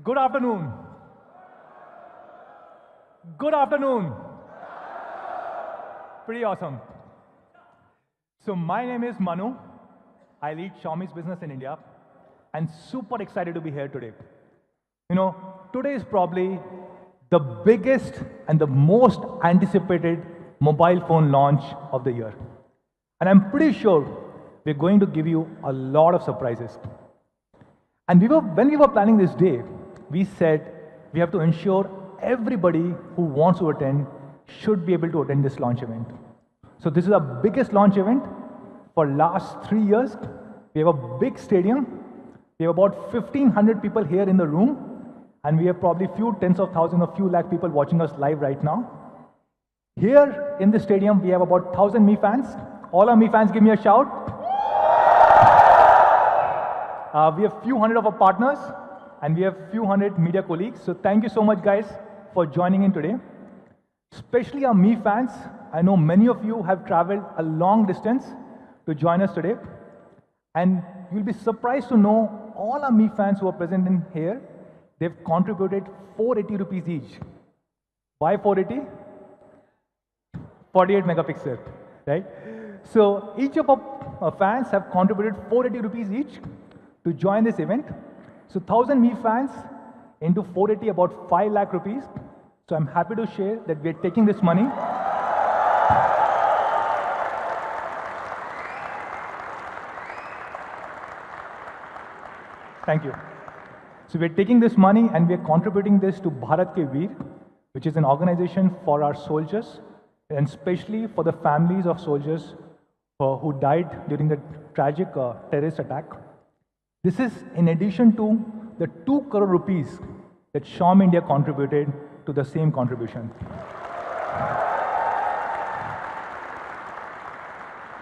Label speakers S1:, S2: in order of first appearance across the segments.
S1: Good afternoon. Good afternoon. Pretty awesome. So my name is Manu. I lead Xiaomi's business in India and super excited to be here today. Today is probably the biggest and the most anticipated mobile phone launch of the year. And I'm pretty sure we're going to give you a lot of surprises. And when we were planning this day, we said we have to ensure everybody who wants to attend should be able to attend this launch event. So this is our biggest launch event for last 3 years. We have a big stadium. We have about 1,500 people here in the room, and we have probably few tens of thousands, a few lakh people watching us live right now. Here in the stadium, we have about 1,000 Mi fans. All our Mi fans, give me a shout. We have few hundred of our partners, and we have few hundred media colleagues. So thank you so much, guys, for joining in today. Especially our Mi fans. I know many of you have traveled a long distance to join us today. And you'll be surprised to know all our Mi fans who are present in here, they've contributed 480 rupees each. Why 480? 48 megapixel, right? So each of our fans have contributed 480 rupees each to join this event. So 1,000 Mi fans into 480, about 5 lakh rupees. So I'm happy to share that we're taking this money. Thank you. So we're taking this money and we're contributing this to Bharat Ke Veer, which is an organization for our soldiers, and especially for the families of soldiers who died during the tragic terrorist attack. This is in addition to the 2 crore rupees that Xiaomi India contributed to the same contribution.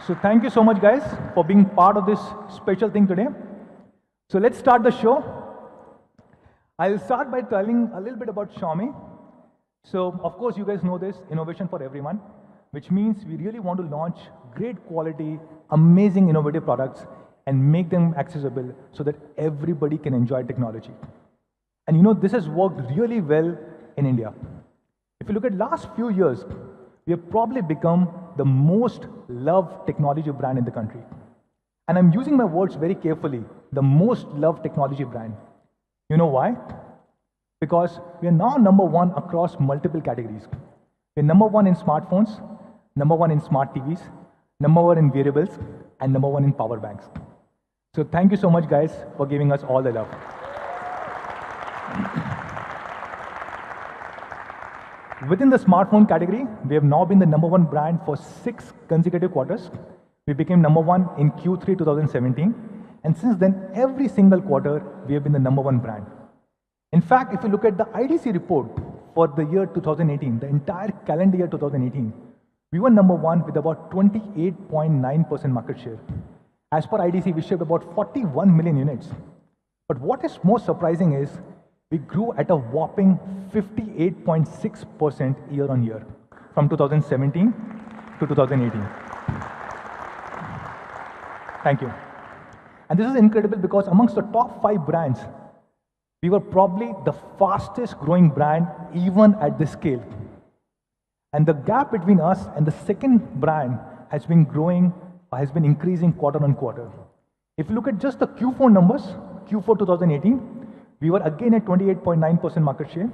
S1: So thank you so much, guys, for being part of this special thing today. So let's start the show. I'll start by telling a little bit about Xiaomi. So of course, you guys know this, innovation for everyone, which means we really want to launch great quality, amazing innovative products and make them accessible so that everybody can enjoy technology. And this has worked really well in India. If you look at last few years, we have probably become the most loved technology brand in the country. And I'm using my words very carefully, the most loved technology brand. You know why? Because we are now #1 across multiple categories. We're #1 in smartphones, #1 in smart TVs, #1 in wearables, and #1 in power banks. So thank you so much, guys, for giving us all the love. Within the smartphone category, we have now been the #1 brand for 6 consecutive quarters. We became #1 in Q3 2017. And since then, every single quarter, we have been the #1 brand. In fact, if you look at the IDC report for the year 2018, the entire calendar year 2018, we were #1 with about 28.9% market share. As per IDC, we shipped about 41 million units. But what is most surprising is we grew at a whopping 58.6% year on year from 2017 to 2018. Thank you. And this is incredible because amongst the top 5 brands, we were probably the fastest growing brand even at this scale. And the gap between us and the second brand has been increasing quarter on quarter. If you look at just the Q4 numbers, Q4 2018, we were again at 28.9% market share.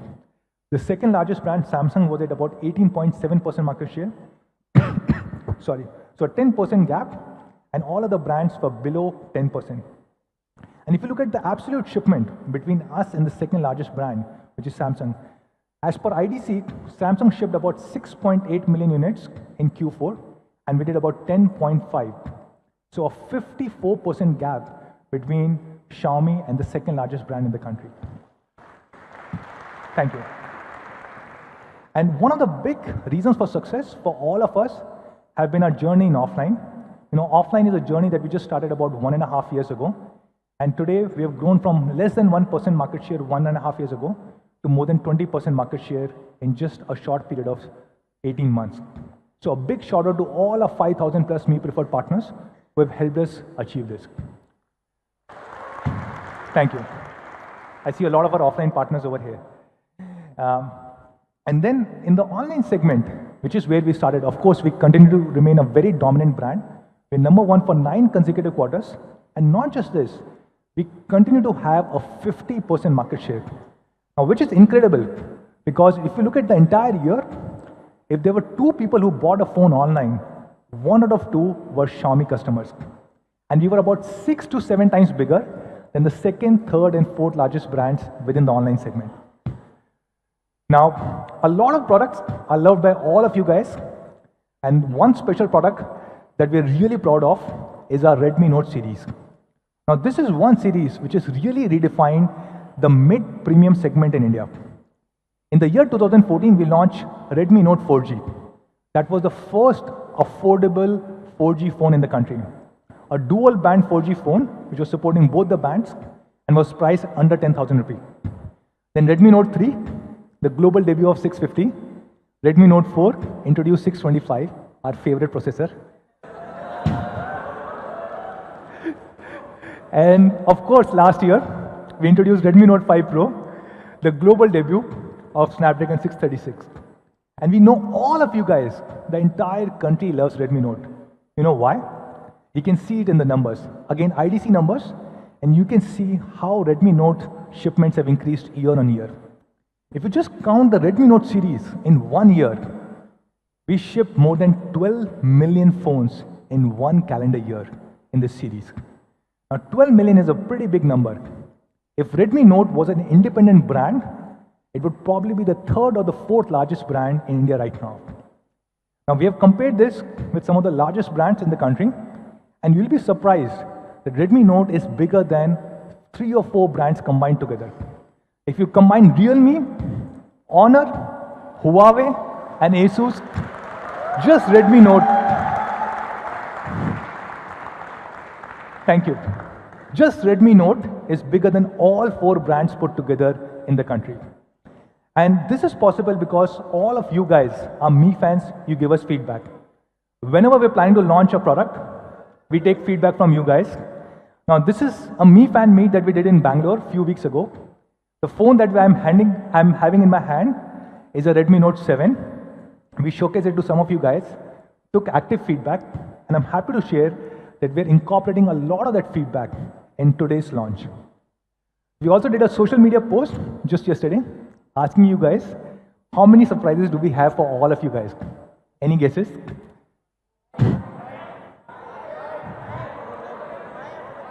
S1: The second largest brand, Samsung, was at about 18.7% market share. Sorry. So a 10% gap, and all other brands were below 10%. And if you look at the absolute shipment between us and the second largest brand, which is Samsung, as per IDC, Samsung shipped about 6.8 million units in Q4, and we did about 10.5. So a 54% gap between Xiaomi and the second largest brand in the country. Thank you. And one of the big reasons for success for all of us have been our journey in offline. Offline is a journey that we just started about 1.5 years ago. And today, we have grown from less than 1% market share 1.5 years ago to more than 20% market share in just a short period of 18 months. So a big shout out to all our 5,000 plus Mi preferred partners who have helped us achieve this. Thank you. I see a lot of our offline partners over here. And then in the online segment, which is where we started, of course, we continue to remain a very dominant brand. We're number one for 9 consecutive quarters. And not just this, we continue to have a 50% market share. Now, which is incredible, because if you look at the entire year, if there were 2 people who bought a phone online, 1 out of 2 were Xiaomi customers. And we were about 6 to 7 times bigger than the second, third, and fourth largest brands within the online segment. Now, a lot of products are loved by all of you guys, and one special product that we're really proud of is our Redmi Note series. Now, this is one series which has really redefined the mid-premium segment in India. In the year 2014, we launched Redmi Note 4G. That was the first affordable 4G phone in the country. A dual-band 4G phone, which was supporting both the bands and was priced under 10,000 rupees. Then Redmi Note 3, the global debut of 650. Redmi Note 4 introduced 625, our favorite processor. And of course, last year, we introduced Redmi Note 5 Pro, the global debut of Snapdragon 636. And we know all of you guys, the entire country loves Redmi Note. You know why? You can see it in the numbers. Again, IDC numbers, and you can see how Redmi Note shipments have increased year on year. If you just count the Redmi Note series in 1 year, we shipped more than 12 million phones in 1 calendar year in this series. Now, 12 million is a pretty big number. If Redmi Note was an independent brand, it would probably be the 3rd or the 4th largest brand in India right now. Now, we have compared this with some of the largest brands in the country, and you'll be surprised that Redmi Note is bigger than 3 or 4 brands combined together. If you combine Realme, Honor, Huawei, and Asus, just Redmi Note. Thank you. Just Redmi Note is bigger than all 4 brands put together in the country. And this is possible because all of you guys are Mi fans, you give us feedback. Whenever we're planning to launch a product, we take feedback from you guys. Now, this is a Mi fan meet that we did in Bangalore a few weeks ago. The phone that I'm having in my hand is a Redmi Note 7. We showcased it to some of you guys, took active feedback, and I'm happy to share that we're incorporating a lot of that feedback in today's launch. We also did a social media post just yesterday asking you guys, how many surprises do we have for all of you guys? Any guesses?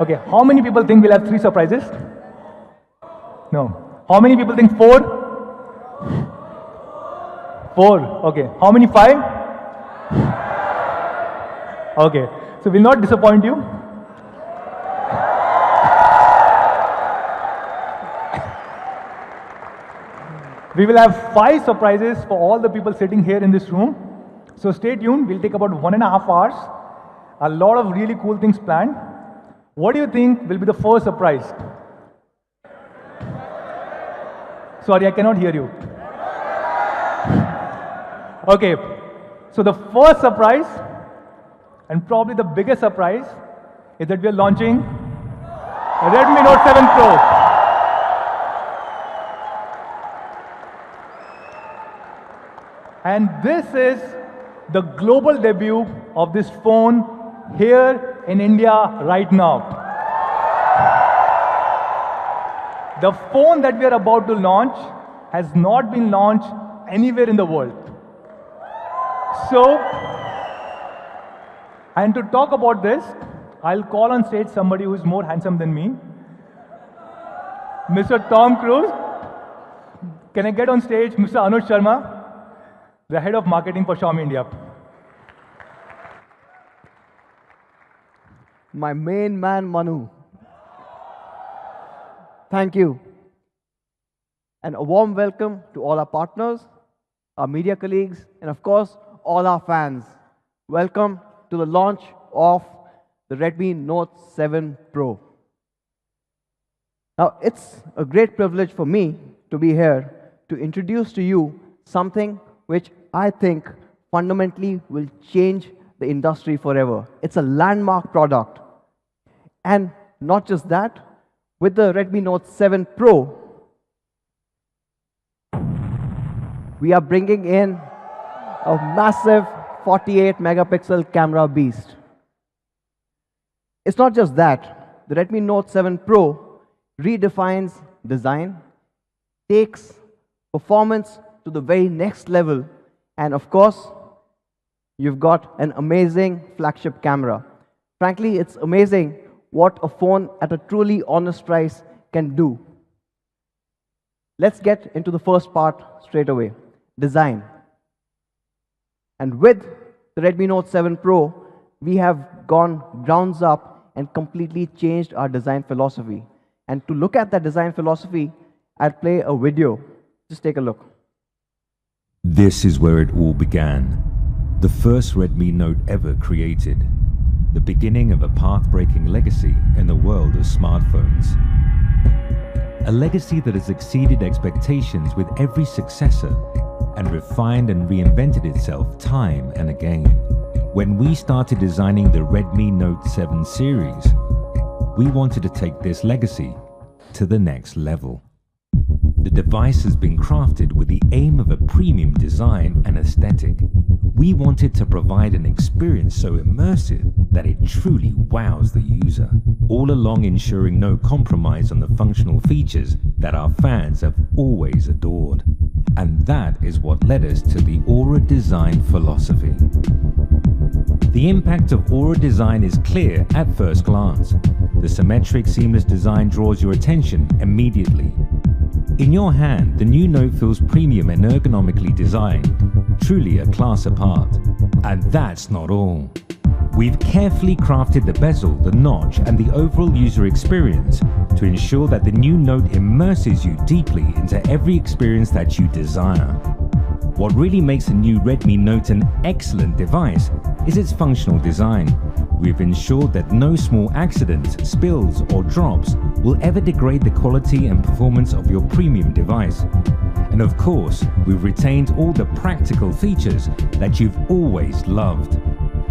S1: Okay, how many people think we'll have 3 surprises? No. How many people think 4? 4. Okay. How many 5? Okay. So we'll not disappoint you. We will have 5 surprises for all the people sitting here in this room. So stay tuned. We'll take about 1.5 hours. A lot of really cool things planned. What do you think will be the first surprise? Sorry, I cannot hear you. Okay. So the first surprise, and probably the biggest surprise, is that we are launching Redmi Note 7 Pro. And this is the global debut of this phone here in India right now. The phone that we are about to launch has not been launched anywhere in the world. So, and to talk about this, I'll call on stage somebody who is more handsome than me, Mr. Tom Cruise. Can I get on stage Mr. Anuj Sharma, the head of marketing for Xiaomi India?
S2: My main man, Manu. Thank you. And a warm welcome to all our partners, our media colleagues, and of course, all our fans. Welcome to the launch of the Redmi Note 7 Pro. Now, it's a great privilege for me to be here to introduce to you something which I think fundamentally will change the industry forever. It's a landmark product. And not just that, with the Redmi Note 7 Pro, we are bringing in a massive 48 megapixel camera beast. It's not just that. The Redmi Note 7 Pro redefines design, takes performance to the very next level, and of course, you've got an amazing flagship camera. Frankly, it's amazing what a phone at a truly honest price can do. Let's get into the first part straight away, design. And with the Redmi Note 7 Pro, we have gone grounds up and completely changed our design philosophy. And to look at that design philosophy, I'll play a video. Just take a look.
S3: This is where it all began. The first Redmi Note ever created. The beginning of a path-breaking legacy in the world of smartphones. A legacy that has exceeded expectations with every successor and refined and reinvented itself time and again. When we started designing the Redmi Note 7 series, we wanted to take this legacy to the next level. The device has been crafted with the aim of a premium design and aesthetic. We wanted to provide an experience so immersive that it truly wows the user, all along ensuring no compromise on the functional features that our fans have always adored. And that is what led us to the Aura design philosophy. The impact of Aura design is clear at first glance. The symmetric, seamless design draws your attention immediately. In your hand, the new Note feels premium and ergonomically designed, truly a class apart. And that's not all. We've carefully crafted the bezel, the notch, and the overall user experience to ensure that the new Note immerses you deeply into every experience that you desire. What really makes the new Redmi Note an excellent device is its functional design. We've ensured that no small accidents, spills, or drops will ever degrade the quality and performance of your premium device. And of course, we've retained all the practical features that you've always loved.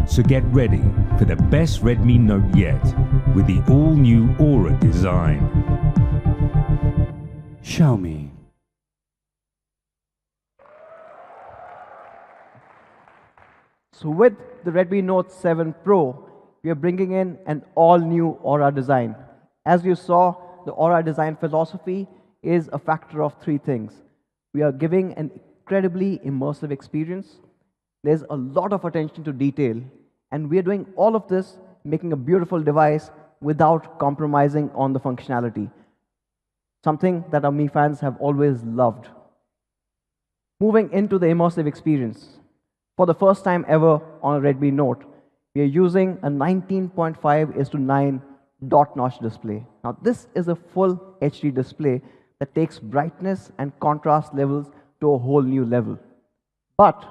S3: So get ready for the best Redmi Note yet with the all-new Aura design.
S4: Xiaomi.
S2: So with the Redmi Note 7 Pro, we are bringing in an all-new Aura design. As you saw, the Aura design philosophy is a factor of three things. We are giving an incredibly immersive experience. There's a lot of attention to detail, and we are doing all of this, making a beautiful device without compromising on the functionality. Something that our Mi fans have always loved. Moving into the immersive experience. For the first time ever on a Redmi Note, we are using a 19.5:9 dot notch display. Now this is a full HD display that takes brightness and contrast levels to a whole new level. But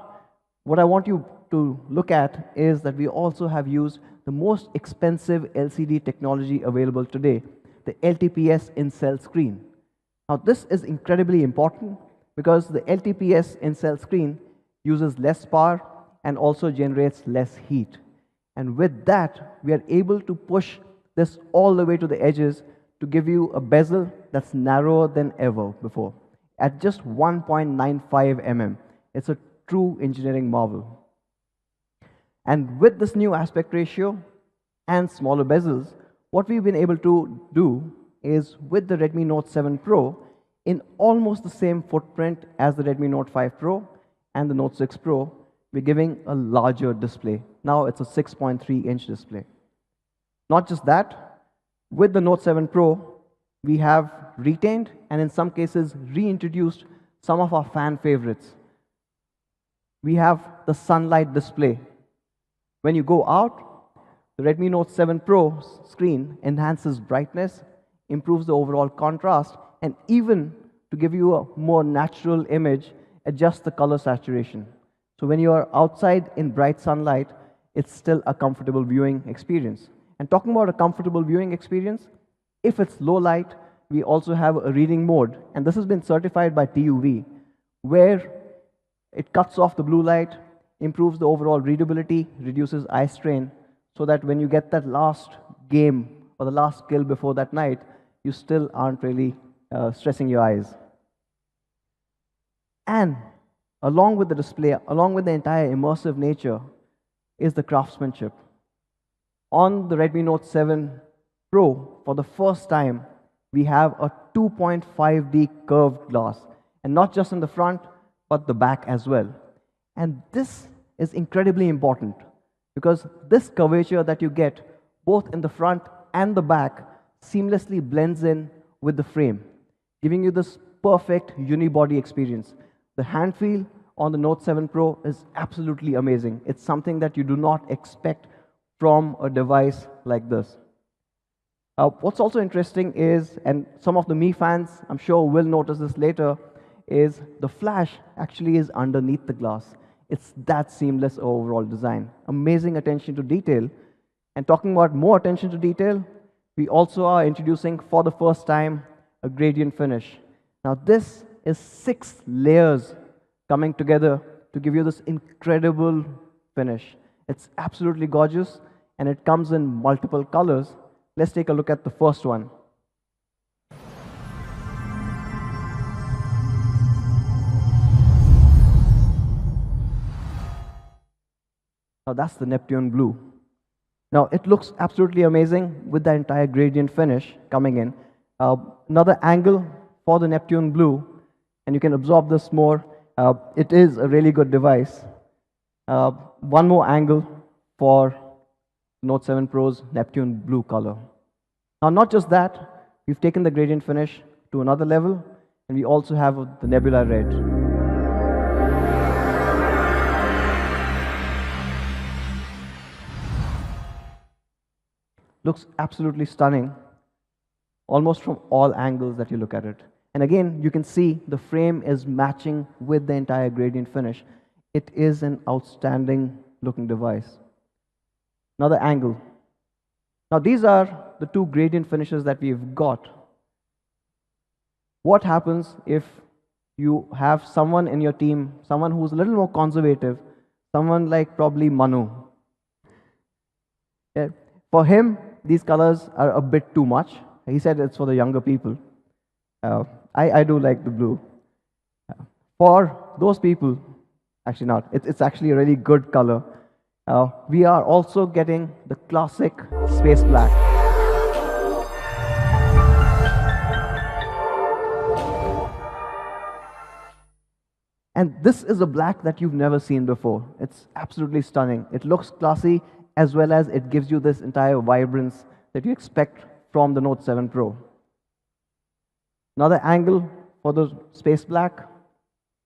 S2: what I want you to look at is that we also have used the most expensive LCD technology available today, the LTPS in-cell screen. Now this is incredibly important because the LTPS in-cell screen uses less power and also generates less heat. And with that, we are able to push this all the way to the edges to give you a bezel that's narrower than ever before, at just 1.95 mm. It's a true engineering marvel. And with this new aspect ratio and smaller bezels, what we've been able to do is with the Redmi Note 7 Pro, in almost the same footprint as the Redmi Note 5 Pro and the Note 6 Pro, we're giving a larger display. Now it's a 6.3-inch display. Not just that, with the Note 7 Pro, we have retained and in some cases reintroduced some of our fan favorites. We have the sunlight display. When you go out, the Redmi Note 7 Pro screen enhances brightness, improves the overall contrast, and even to give you a more natural image, adjusts the color saturation. So when you are outside in bright sunlight, it's still a comfortable viewing experience. And talking about a comfortable viewing experience, if it's low light, we also have a reading mode. And this has been certified by TUV, where it cuts off the blue light, improves the overall readability, reduces eye strain, so that when you get that last game or the last kill before that night, you still aren't really stressing your eyes. And along with the display, along with the entire immersive nature, is the craftsmanship. On the Redmi Note 7 Pro, for the first time, we have a 2.5D curved glass, and not just in the front, but the back as well. And this is incredibly important because this curvature that you get both in the front and the back seamlessly blends in with the frame, giving you this perfect unibody experience. The hand feel on the Note 7 Pro is absolutely amazing. It's something that you do not expect from a device like this. What's also interesting is, and some of the Mi fans I'm sure will notice this later, is the flash actually is underneath the glass. It's that seamless overall design. Amazing attention to detail. And talking about more attention to detail, we also are introducing for the first time a gradient finish. Now this is 6 layers coming together to give you this incredible finish. It's absolutely gorgeous and it comes in multiple colors. Let's take a look at the first one. Now that's the Neptune blue. Now it looks absolutely amazing with the entire gradient finish coming in. Another angle for the Neptune blue, and you can absorb this more. It is a really good device. One more angle for Note 7 Pro's Neptune blue color. Now not just that, we've taken the gradient finish to another level, and we also have the Nebula red. Looks absolutely stunning, almost from all angles that you look at it. And again, you can see the frame is matching with the entire gradient finish. It is an outstanding looking device. Another angle. Now these are the 2 gradient finishes that we've got. What happens if you have someone in your team, someone who's a little more conservative, someone like probably Manu? Yeah. For him, these colors are a bit too much. He said it's for the younger people. I do like the blue. For those people, actually not, it's actually a really good color. We are also getting the classic space black. And this is a black that you've never seen before. It's absolutely stunning. It looks classy, as well as it gives you this entire vibrance that you expect from the Note 7 Pro. Another angle for the space black,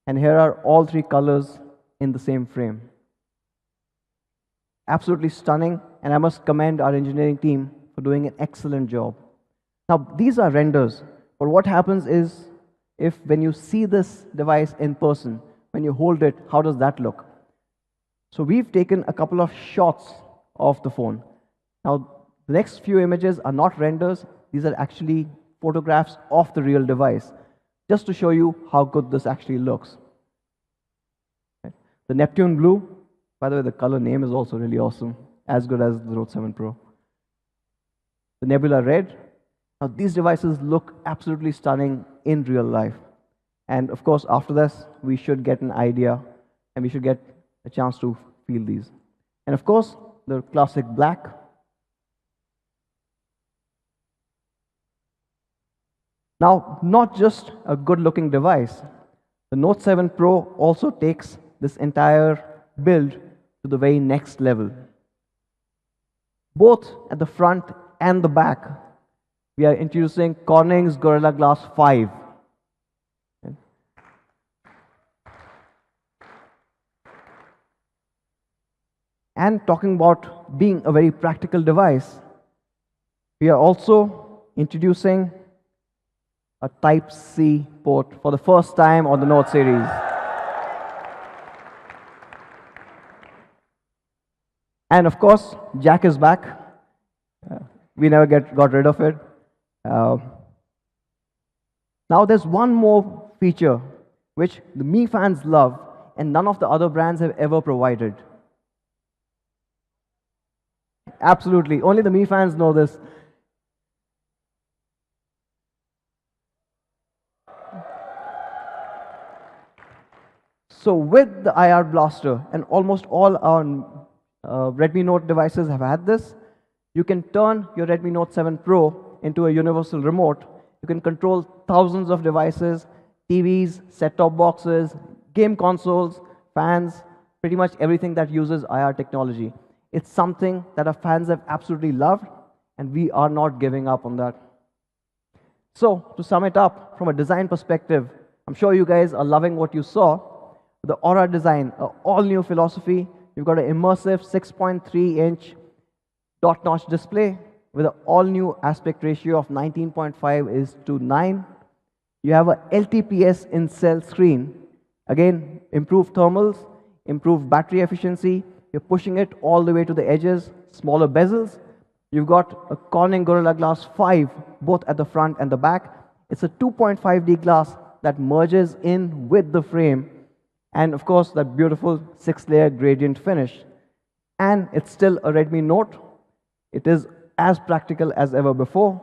S2: and here are all 3 colors in the same frame. Absolutely stunning, and I must commend our engineering team for doing an excellent job. Now, these are renders, but what happens is, if when you see this device in person, when you hold it, how does that look? So we've taken a couple of shots of the phone. Now, the next few images are not renders, these are actually photographs of the real device, just to show you how good this actually looks. The Neptune blue, by the way, the color name is also really awesome, as good as the Note 7 Pro. The Nebula red. Now, these devices look absolutely stunning in real life. And of course, after this, we should get an idea and we should get a chance to feel these. And of course, the classic black. Now, not just a good looking device, the Note 7 Pro also takes this entire build to the very next level. Both at the front and the back, we are introducing Corning's Gorilla Glass 5. And talking about being a very practical device, we are also introducing a Type-C port for the first time on the Note series. And of course, jack is back. We never got rid of it. Now there's one more feature which the Mi fans love and none of the other brands have ever provided. Absolutely, only the Mi fans know this. So with the IR blaster, and almost all our Redmi Note devices have had this, you can turn your Redmi Note 7 Pro into a universal remote. You can control thousands of devices, TVs, set-top boxes, game consoles, fans, pretty much everything that uses IR technology. It's something that our fans have absolutely loved, and we are not giving up on that. So, to sum it up, from a design perspective, I'm sure you guys are loving what you saw. The Aura design, an all-new philosophy. You've got an immersive 6.3-inch dot-notch display with an all-new aspect ratio of 19.5:9. You have a LTPS in-cell screen. Again, improved thermals, improved battery efficiency. You're pushing it all the way to the edges, smaller bezels. You've got a Corning Gorilla Glass 5, both at the front and the back. It's a 2.5D glass that merges in with the frame. And of course, that beautiful 6-layer gradient finish. And it's still a Redmi Note. It is as practical as ever before.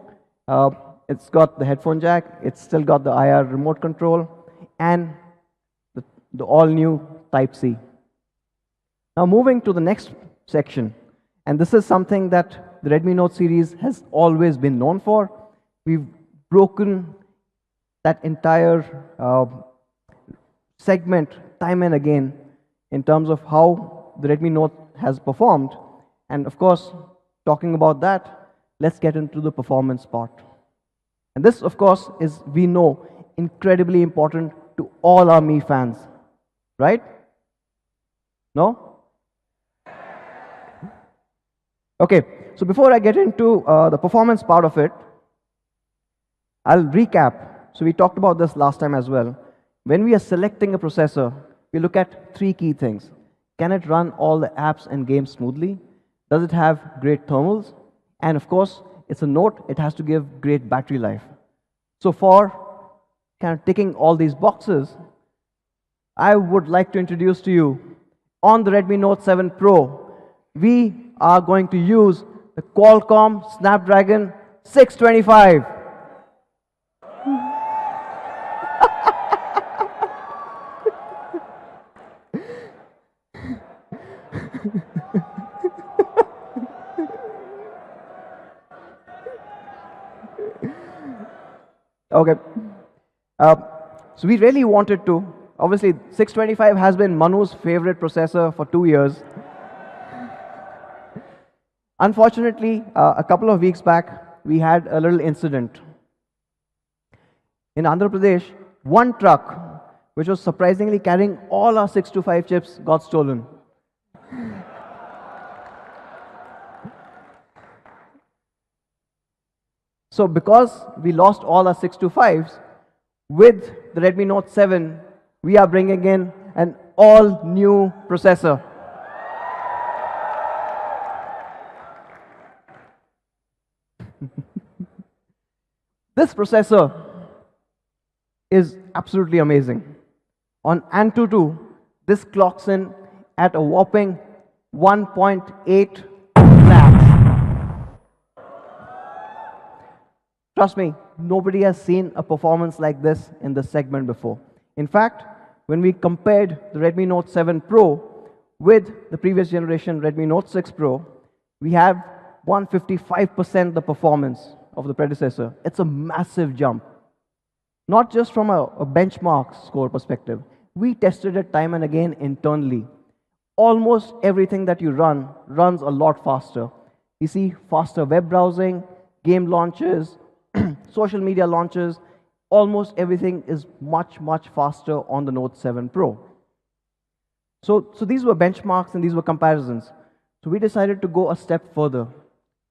S2: It's got the headphone jack. It's still got the IR remote control. And the all-new Type-C. Now moving to the next section. And this is something that the Redmi Note series has always been known for. We've broken that entire segment time and again in terms of how the Redmi Note has performed. And of course, talking about that, let's get into the performance part. And this, of course, is, we know, incredibly important to all our Mi fans. Right? No? Okay, so before I get into the performance part of it, I'll recap. So we talked about this last time as well. When we are selecting a processor, we look at 3 key things. Can it run all the apps and games smoothly? Does it have great thermals? And of course, it's a Note, it has to give great battery life. So for kind of ticking all these boxes, I would like to introduce to you, on the Redmi Note 7 Pro, we are going to use the Qualcomm Snapdragon 625. Okay. So we really wanted to. Obviously, 625 has been Manu's favorite processor for 2 years. Unfortunately, a couple of weeks back, we had a little incident. In Andhra Pradesh, one truck, which was surprisingly carrying all our 625 chips, got stolen. So because we lost all our 625s, with the Redmi Note 7, we are bringing in an all-new processor. This processor is absolutely amazing. On Antutu, this clocks in at a whopping 1.8 lakhs. Trust me, nobody has seen a performance like this in this segment before. In fact, when we compared the Redmi Note 7 Pro with the previous generation Redmi Note 6 Pro, we have 155% the performance of the predecessor. It's a massive jump. Not just from a benchmark score perspective. We tested it time and again internally. Almost everything that you run runs a lot faster. You see faster web browsing, game launches, social media launches, almost everything is much, much faster on the Note 7 Pro. So these were benchmarks and these were comparisons. So we decided to go a step further.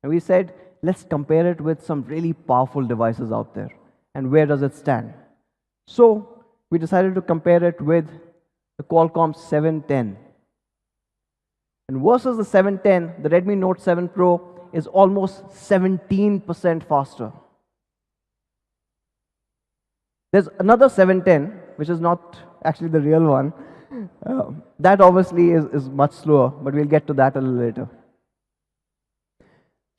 S2: And we said, let's compare it with some really powerful devices out there. And where does it stand? So we decided to compare it with the Qualcomm 710. And versus the 710, the Redmi Note 7 Pro is almost 17% faster. There's another 710, which is not actually the real one. That obviously is much slower, but we'll get to that a little later.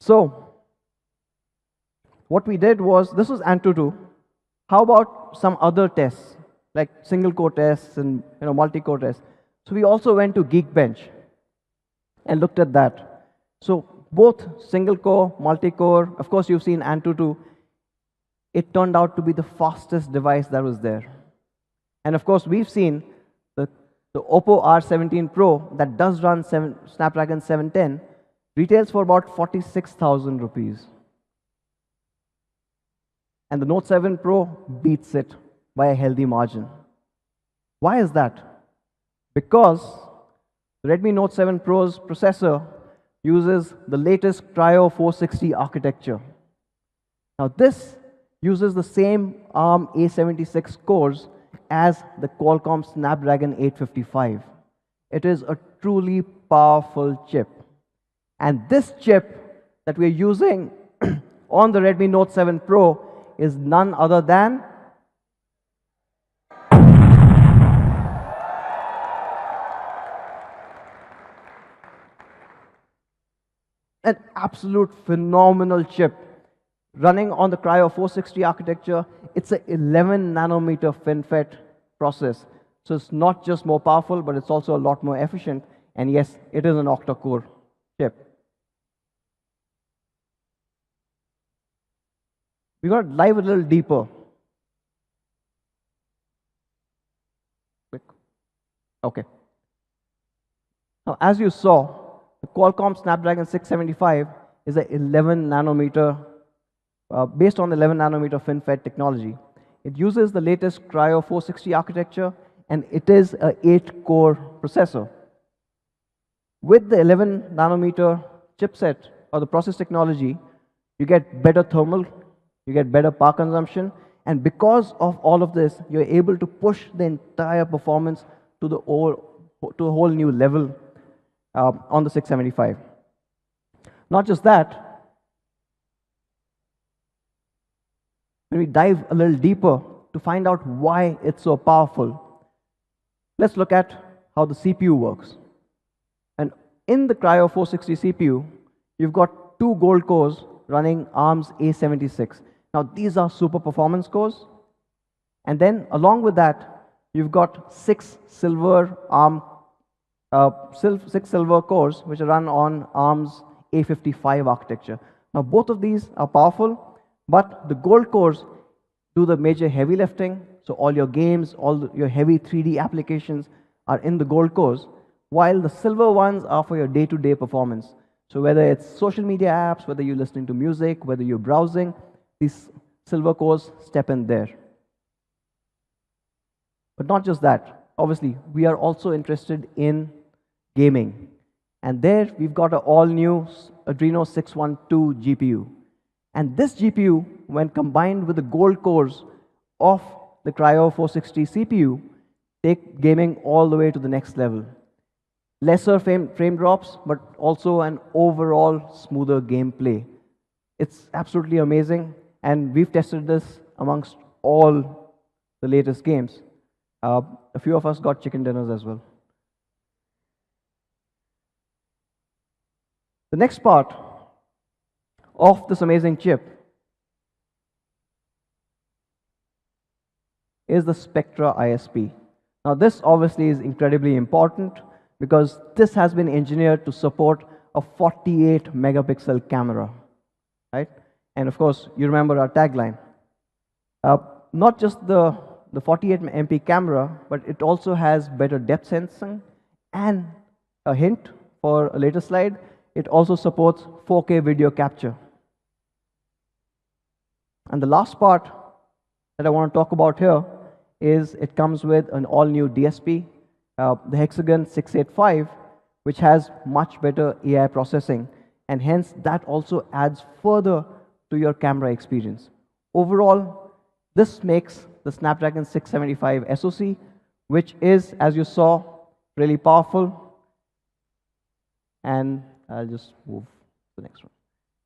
S2: So, what we did was, this was Antutu. How about some other tests? like single core tests and multi-core tests. So we also went to Geekbench and looked at that. So both single core, multi-core, of course you've seen Antutu, it turned out to be the fastest device that was there. And of course we've seen the Oppo R17 Pro that does run Snapdragon 710 retails for about 46,000 rupees. And the Note 7 Pro beats it by a healthy margin. Why is that? Because the Redmi Note 7 Pro's processor uses the latest Cryo 460 architecture. Now this uses the same ARM A76 cores as the Qualcomm Snapdragon 855. It is a truly powerful chip. And this chip that we're using on the Redmi Note 7 Pro is none other than an absolute phenomenal chip running on the Cryo 460 architecture. It's an 11 nanometer FinFET process. So it's not just more powerful, but it's also a lot more efficient. And yes, it is an octa-core chip. We're going to dive a little deeper. Okay. Now, as you saw, the Qualcomm Snapdragon 675 is an 11 nanometer, based on 11 nanometer FinFET technology. It uses the latest Cryo 460 architecture, and it is an 8-core processor. With the 11 nanometer chipset or the process technology, you get better thermal, you get better power consumption, and because of all of this, you're able to push the entire performance to a whole new level on the 675. Not just that, when we dive a little deeper to find out why it's so powerful, let's look at how the CPU works. And in the Cryo 460 CPU, you've got 2 gold cores running ARM's A76. Now, these are super performance cores. And then, along with that, you've got 6 silver cores which are run on ARM's A55 architecture. Now, both of these are powerful, but the gold cores do the major heavy lifting. So all your games, your heavy 3D applications are in the gold cores, while the silver ones are for your day-to-day performance. So whether it's social media apps, whether you're listening to music, whether you're browsing, these silver cores step in there. But not just that. Obviously, we are also interested in gaming. And there we've got an all-new Adreno 612 GPU. And this GPU, when combined with the gold cores of the Cryo 460 CPU, take gaming all the way to the next level. Lesser frame drops, but also an overall smoother gameplay. It's absolutely amazing, and we've tested this amongst all the latest games. A few of us got chicken dinners as well. The next part of this amazing chip is the Spectra ISP. Now, this obviously is incredibly important because this has been engineered to support a 48 megapixel camera, right? And of course, you remember our tagline. Not just the 48 MP camera, but it also has better depth sensing, and a hint for a later slide, it also supports 4K video capture. And the last part that I want to talk about here is it comes with an all-new DSP, the Hexagon 685, which has much better AI processing, and hence that also adds further to your camera experience. Overall, this makes the Snapdragon 675 SoC, which is, as you saw, really powerful. And I'll just move to the next one.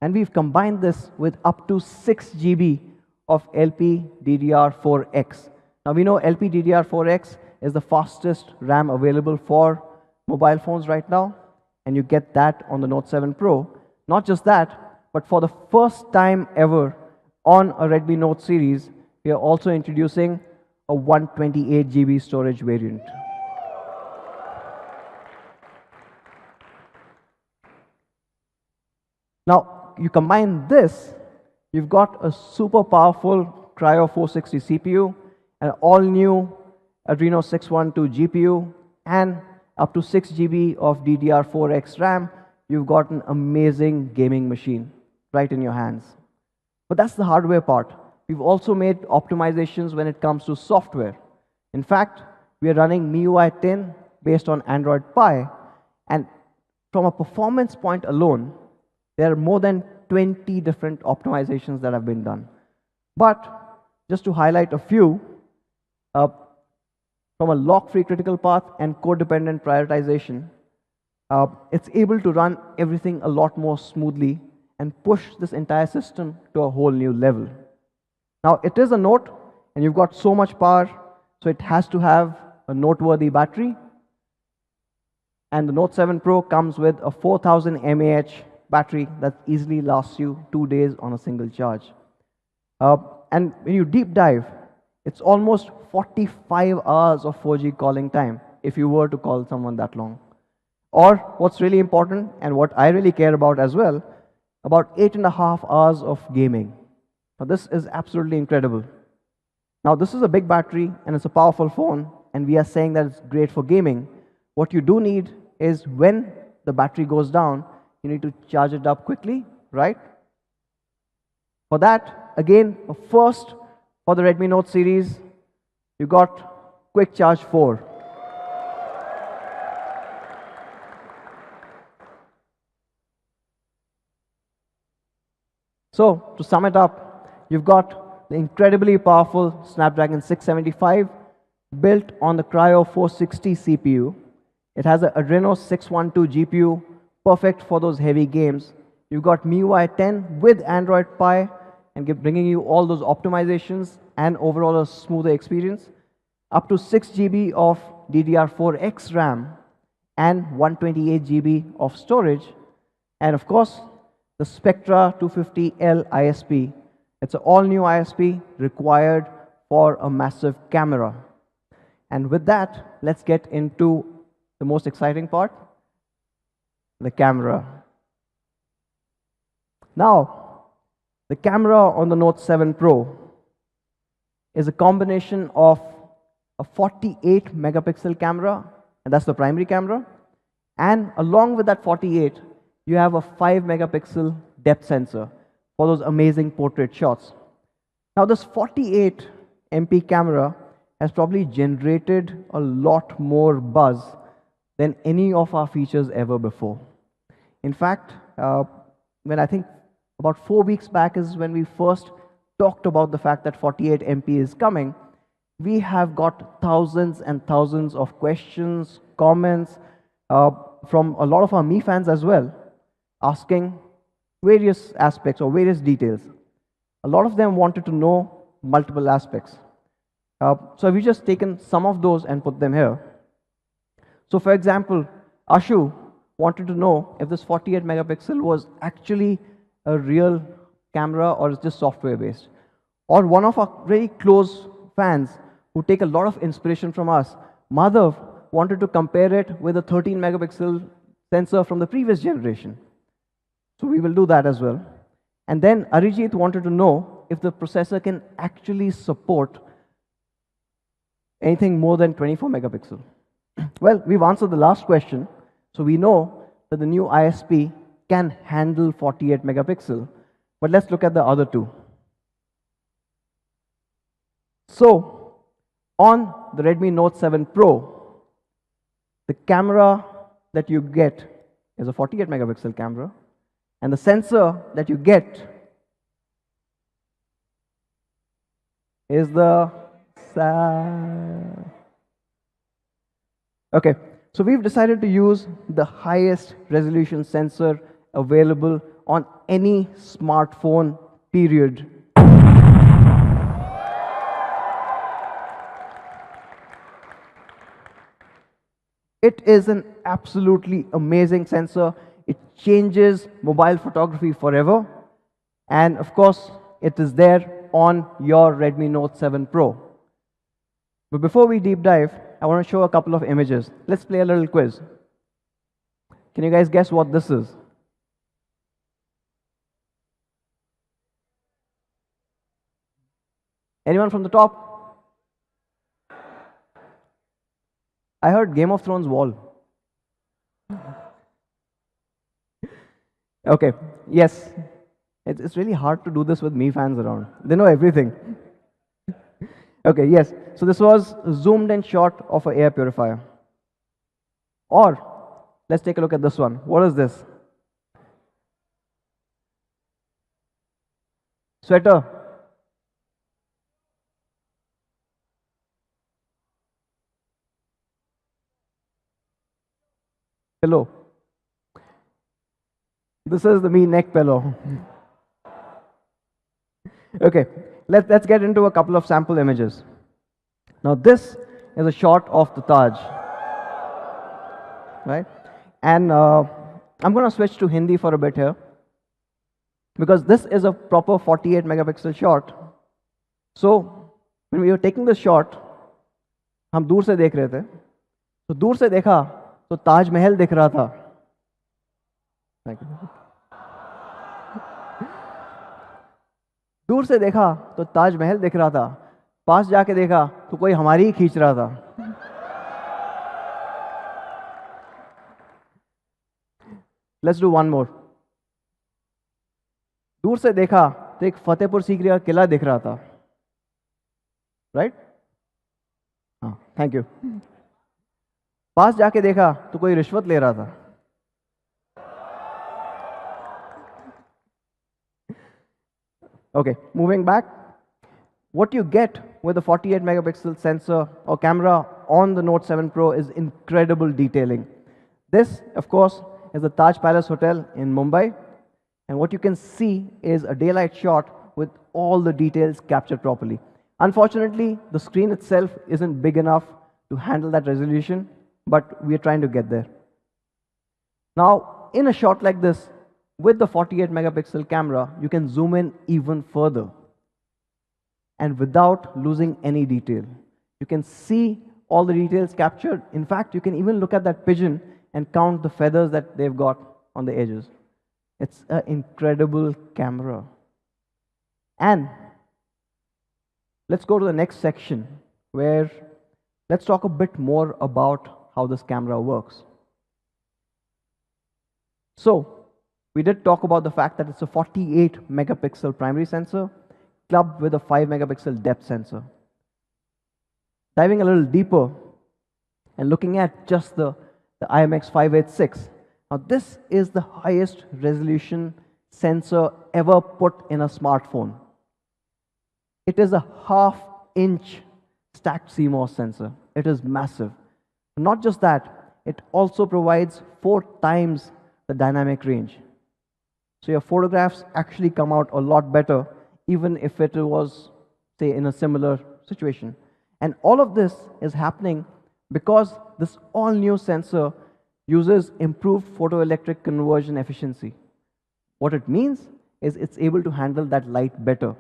S2: And we've combined this with up to 6 GB of LPDDR4X. Now we know LPDDR4X is the fastest RAM available for mobile phones right now, and you get that on the Note 7 Pro. Not just that, but for the first time ever on a Redmi Note series, we are also introducing a 128 GB storage variant. Now, you combine this, you've got a super powerful Cryo 460 CPU, an all-new Adreno 612 GPU, and up to 6 GB of DDR4X RAM. You've got an amazing gaming machine right in your hands. But that's the hardware part. We've also made optimizations when it comes to software. In fact, we are running MIUI 10 based on Android Pie, and from a performance point alone, there are more than 20 different optimizations that have been done. But just to highlight a few, from a lock-free critical path and code-dependent prioritization, it's able to run everything a lot more smoothly and push this entire system to a whole new level. Now, it is a Note, and you've got so much power, so it has to have a noteworthy battery. And the Note 7 Pro comes with a 4000 mAh battery that easily lasts you 2 days on a single charge. And when you deep dive, it's almost 45 hours of 4G calling time if you were to call someone that long. Or what's really important, and what I really care about as well, about 8.5 hours of gaming. Now, this is absolutely incredible. Now, this is a big battery and it's a powerful phone, and we are saying that it's great for gaming. What you do need is, when the battery goes down, you need to charge it up quickly, right? For that, again, a first for the Redmi Note series, you got Quick Charge 4. So, to sum it up, you've got the incredibly powerful Snapdragon 675 built on the Cryo 460 CPU. It has an Adreno 612 GPU, perfect for those heavy games. You've got MIUI 10 with Android Pie, and bringing you all those optimizations and overall a smoother experience. Up to 6 GB of DDR4X RAM and 128 GB of storage. And of course, the Spectra 250L ISP. It's an all-new ISP required for a massive camera. And with that, let's get into the most exciting part, the camera. Now, the camera on the Note 7 Pro is a combination of a 48 megapixel camera, and that's the primary camera, and along with that 48, you have a 5 megapixel depth sensor for those amazing portrait shots. Now, this 48 MP camera has probably generated a lot more buzz than any of our features ever before. In fact, when I think about 4 weeks back is when we first talked about the fact that 48 MP is coming, we have got thousands and thousands of questions, comments from a lot of our Mi fans as well, asking various aspects or various details. A lot of them wanted to know multiple aspects. So we've just taken some of those and put them here. So for example, Ashu wanted to know if this 48 megapixel was actually a real camera or is just software based. Or one of our very close fans who take a lot of inspiration from us, Madhav, wanted to compare it with a 13 megapixel sensor from the previous generation. So we will do that as well. And then Arijit wanted to know if the processor can actually support anything more than 24 megapixel. Well, we've answered the last question. So we know that the new ISP can handle 48 megapixel. But let's look at the other two. So on the Redmi Note 7 Pro, the camera that you get is a 48 megapixel camera, and the sensor that you get is the okay. So we've decided to use the highest resolution sensor available on any smartphone, period. It is an absolutely amazing sensor. It changes mobile photography forever. And of course, it is there on your Redmi Note 7 Pro. But before we deep dive, I want to show a couple of images. Let's play a little quiz. Can you guys guess what this is? Anyone from the top? I heard Game of Thrones wall. Okay, yes. It's really hard to do this with me fans around. They know everything. Okay, yes. So this was a zoomed in shot of an air purifier. Or, let's take a look at this one. What is this? Sweater. Pillow. This is the me neck pillow. Okay, let's get into a couple of sample images. Now this is a shot of the Taj, right? And I'm going to switch to Hindi for a bit here, because this is a proper 48 megapixel shot. So when we were taking this shot, हम दूर से देख रहे थे. तो दूर से देखा तो ताज महल दिख रहा था. दूर से देखा तो ताज महल दिख रहा था. पास जाके देखा तो कोई हमारी ही खींच रहा था. Let's do one more. दूर से देखा तो एक फतेहपुर सीकरी का किला दिख रहा था. राइट? हाँ, थैंक यू. पास जाके देखा तो कोई रिश्वत ले रहा था. Okay, moving back. What you get with a 48 megapixel sensor or camera on the Note 7 Pro is incredible detailing. This, of course, is the Taj Palace Hotel in Mumbai. And what you can see is a daylight shot with all the details captured properly. Unfortunately, the screen itself isn't big enough to handle that resolution, but we're trying to get there. Now, in a shot like this, with the 48 megapixel camera, you can zoom in even further and without losing any detail. You can see all the details captured. In fact, you can even look at that pigeon and count the feathers that they've got on the edges. It's an incredible camera. And let's go to the next section where let's talk a bit more about how this camera works. So, we did talk about the fact that it's a 48 megapixel primary sensor clubbed with a 5 megapixel depth sensor. Diving a little deeper and looking at just the IMX586. Now this is the highest resolution sensor ever put in a smartphone. It is a half-inch stacked CMOS sensor. It is massive. Not just that, it also provides 4 times the dynamic range. So your photographs actually come out a lot better, even if it was, say, in a similar situation. And all of this is happening because this all-new sensor uses improved photoelectric conversion efficiency. What it means is it's able to handle that light better.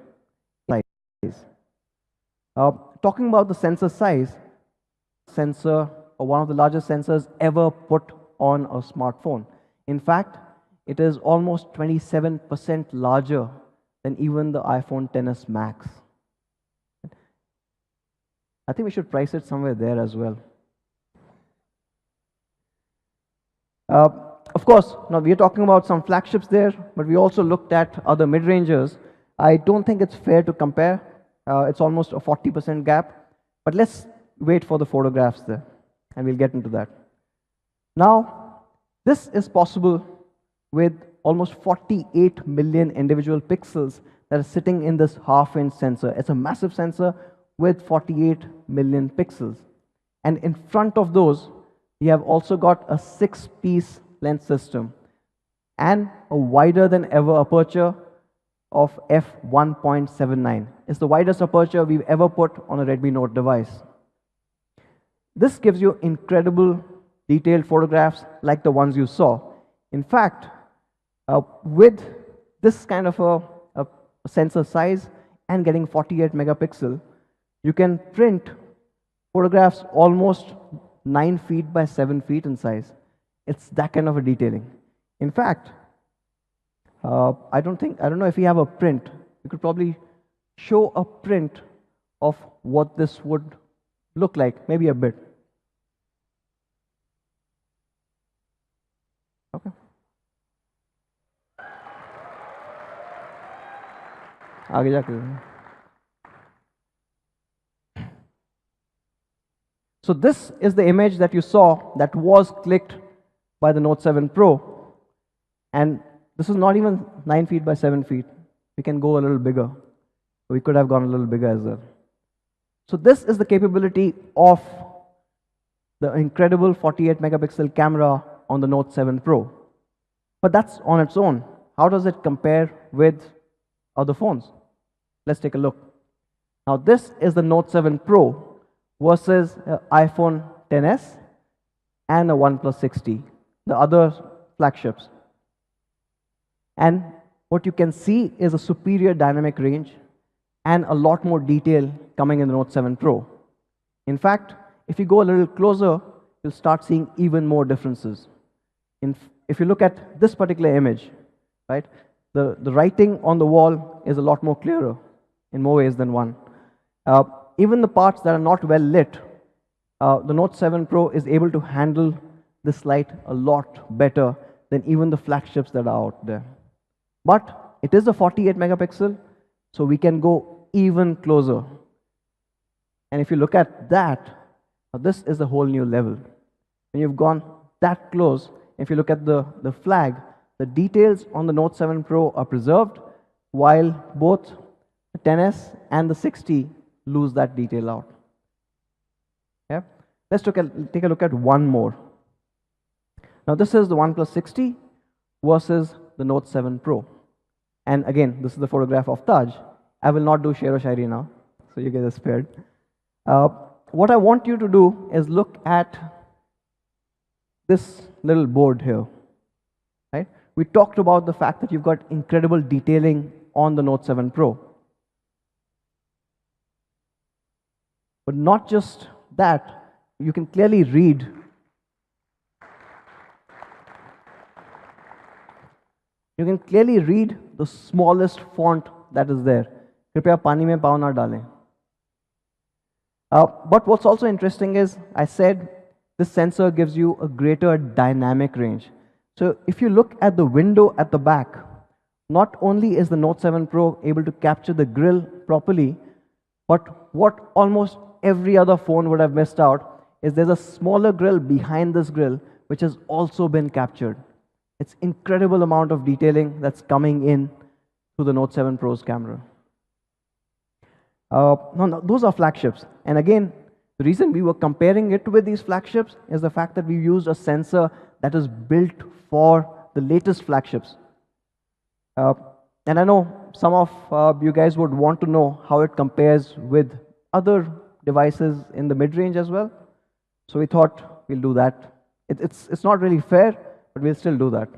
S2: Talking about the sensor size, sensor, or one of the largest sensors ever put on a smartphone. In fact, it is almost 27% larger than even the iPhone XS Max. I think we should price it somewhere there as well. Of course, now we are talking about some flagships there, but we also looked at other mid-rangers. I don't think it's fair to compare. It's almost a 40% gap. But let's wait for the photographs there, and we'll get into that. Now, this is possible with almost 48 million individual pixels that are sitting in this half-inch sensor. It's a massive sensor with 48 million pixels. And in front of those, we have also got a 6-piece lens system and a wider than ever aperture of f1.79. It's the widest aperture we've ever put on a Redmi Note device. This gives you incredible detailed photographs like the ones you saw. In fact, with this kind of a sensor size and getting 48 megapixel, you can print photographs almost 9 feet by 7 feet in size. It's that kind of a detailing. In fact, I don't know if you have a print. You could probably show a print of what this would look like, maybe a bit. Okay. आगे जाके. So this is the image that you saw that was clicked by the Note 7 Pro. And this is not even 9 feet by 7 feet. We can go a little bigger. We could have gone a little bigger as well. So this is the capability of the incredible 48 megapixel camera on the Note 7 Pro. But that's on its own. How does it compare with other phones? Let's take a look. Now this is the Note 7 Pro versus iPhone XS and a OnePlus 6T, the other flagships. And what you can see is a superior dynamic range and a lot more detail coming in the Note 7 Pro. In fact, if you go a little closer, you'll start seeing even more differences. If you look at this particular image, right, the writing on the wall is a lot more clearer in more ways than one. Even the parts that are not well lit, the Note 7 Pro is able to handle this light a lot better than even the flagships that are out there. But it is a 48 megapixel, so we can go even closer. And if you look at that, this is a whole new level. When you've gone that close, if you look at the flag, the details on the Note 7 Pro are preserved, while both the XS and the 6T lose that detail out. Yeah? Let's take a look at one more. Now this is the OnePlus 6T versus the Note 7 Pro. And again, this is the photograph of Taj. I will not do Shero Shairi now, so you guys are spared. What I want you to do is look at this little board here. Right? We talked about the fact that you've got incredible detailing on the Note 7 Pro. But not just that, you can clearly read the smallest font that is there. Kripya pani mein pav na dalein. But what's also interesting is, I said this sensor gives you a greater dynamic range. So if you look at the window at the back, not only is the Note 7 Pro able to capture the grille properly, but what almost every other phone would have missed out is there's a smaller grille behind this grille which has also been captured. It's incredible amount of detailing that's coming in to the Note 7 Pro's camera. No, those are flagships. And again, the reason we were comparing it with these flagships is the fact that we used a sensor that is built for the latest flagships. And I know some of you guys would want to know how it compares with other devices in the mid-range as well. So we thought we'll do that. It's not really fair, but we'll still do that.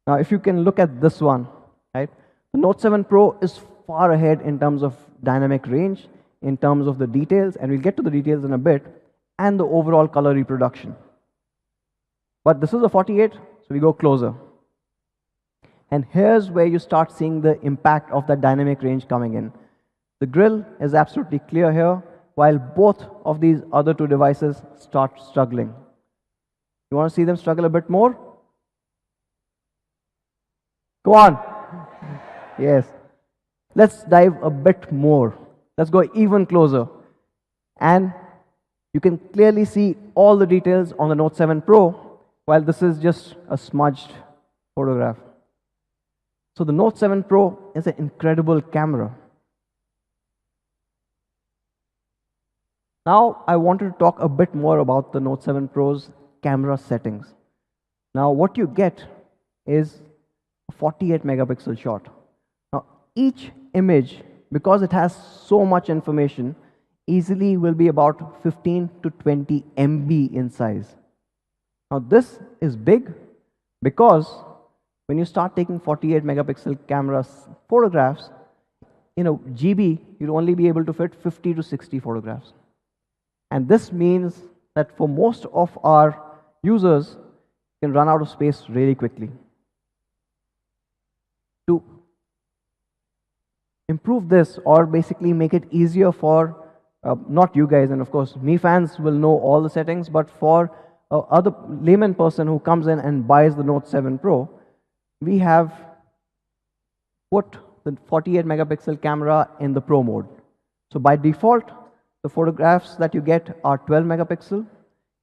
S2: Now, if you can look at this one, right? The Note 7 Pro is far ahead in terms of dynamic range, in terms of the details, and we'll get to the details in a bit, and the overall color reproduction. But this is a 48, so we go closer. And here's where you start seeing the impact of that dynamic range coming in. The grille is absolutely clear here, while both of these other two devices start struggling. You want to see them struggle a bit more? Go on. Yes. Let's dive a bit more. Let's go even closer. And you can clearly see all the details on the Note 7 Pro, while this is just a smudged photograph. So the Note 7 Pro is an incredible camera. Now I wanted to talk a bit more about the Note 7 Pro's camera settings. Now what you get is a 48 megapixel shot. Now each image, because it has so much information, easily will be about 15 to 20 MB in size. Now this is big because when you start taking 48 megapixel camera photographs, in a GB, you'll only be able to fit 50 to 60 photographs. And this means that for most of our users, can run out of space really quickly. To improve this, or basically make it easier for not you guys, and of course me fans will know all the settings, but for other layman person who comes in and buys the Note 7 Pro, we have put the 48 megapixel camera in the Pro mode. So by default, the photographs that you get are 12 megapixel,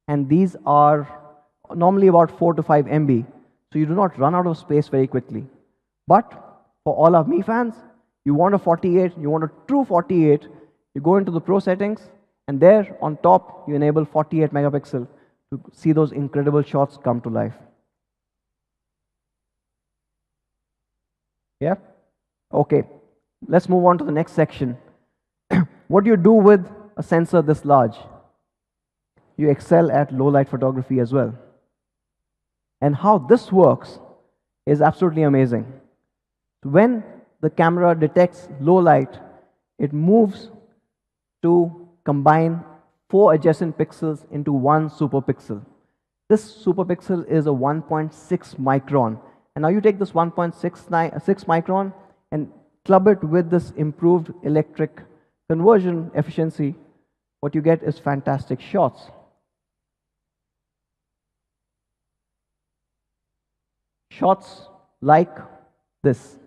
S2: and these are normally about 4 to 5 MB, so you do not run out of space very quickly. But for all of me fans, you want a 48, you want a true 48, you go into the Pro settings, and there on top, you enable 48 megapixel to see those incredible shots come to life. Yeah? Okay, let's move on to the next section. What do you do with a sensor this large? You excel at low light photography as well. And how this works is absolutely amazing. When the camera detects low light, it moves to combine 4 adjacent pixels into one superpixel. This superpixel is a 1.6 micron. And now you take this 1.6 micron and club it with this improved electric conversion efficiency. What you get is fantastic shots. Shots like this.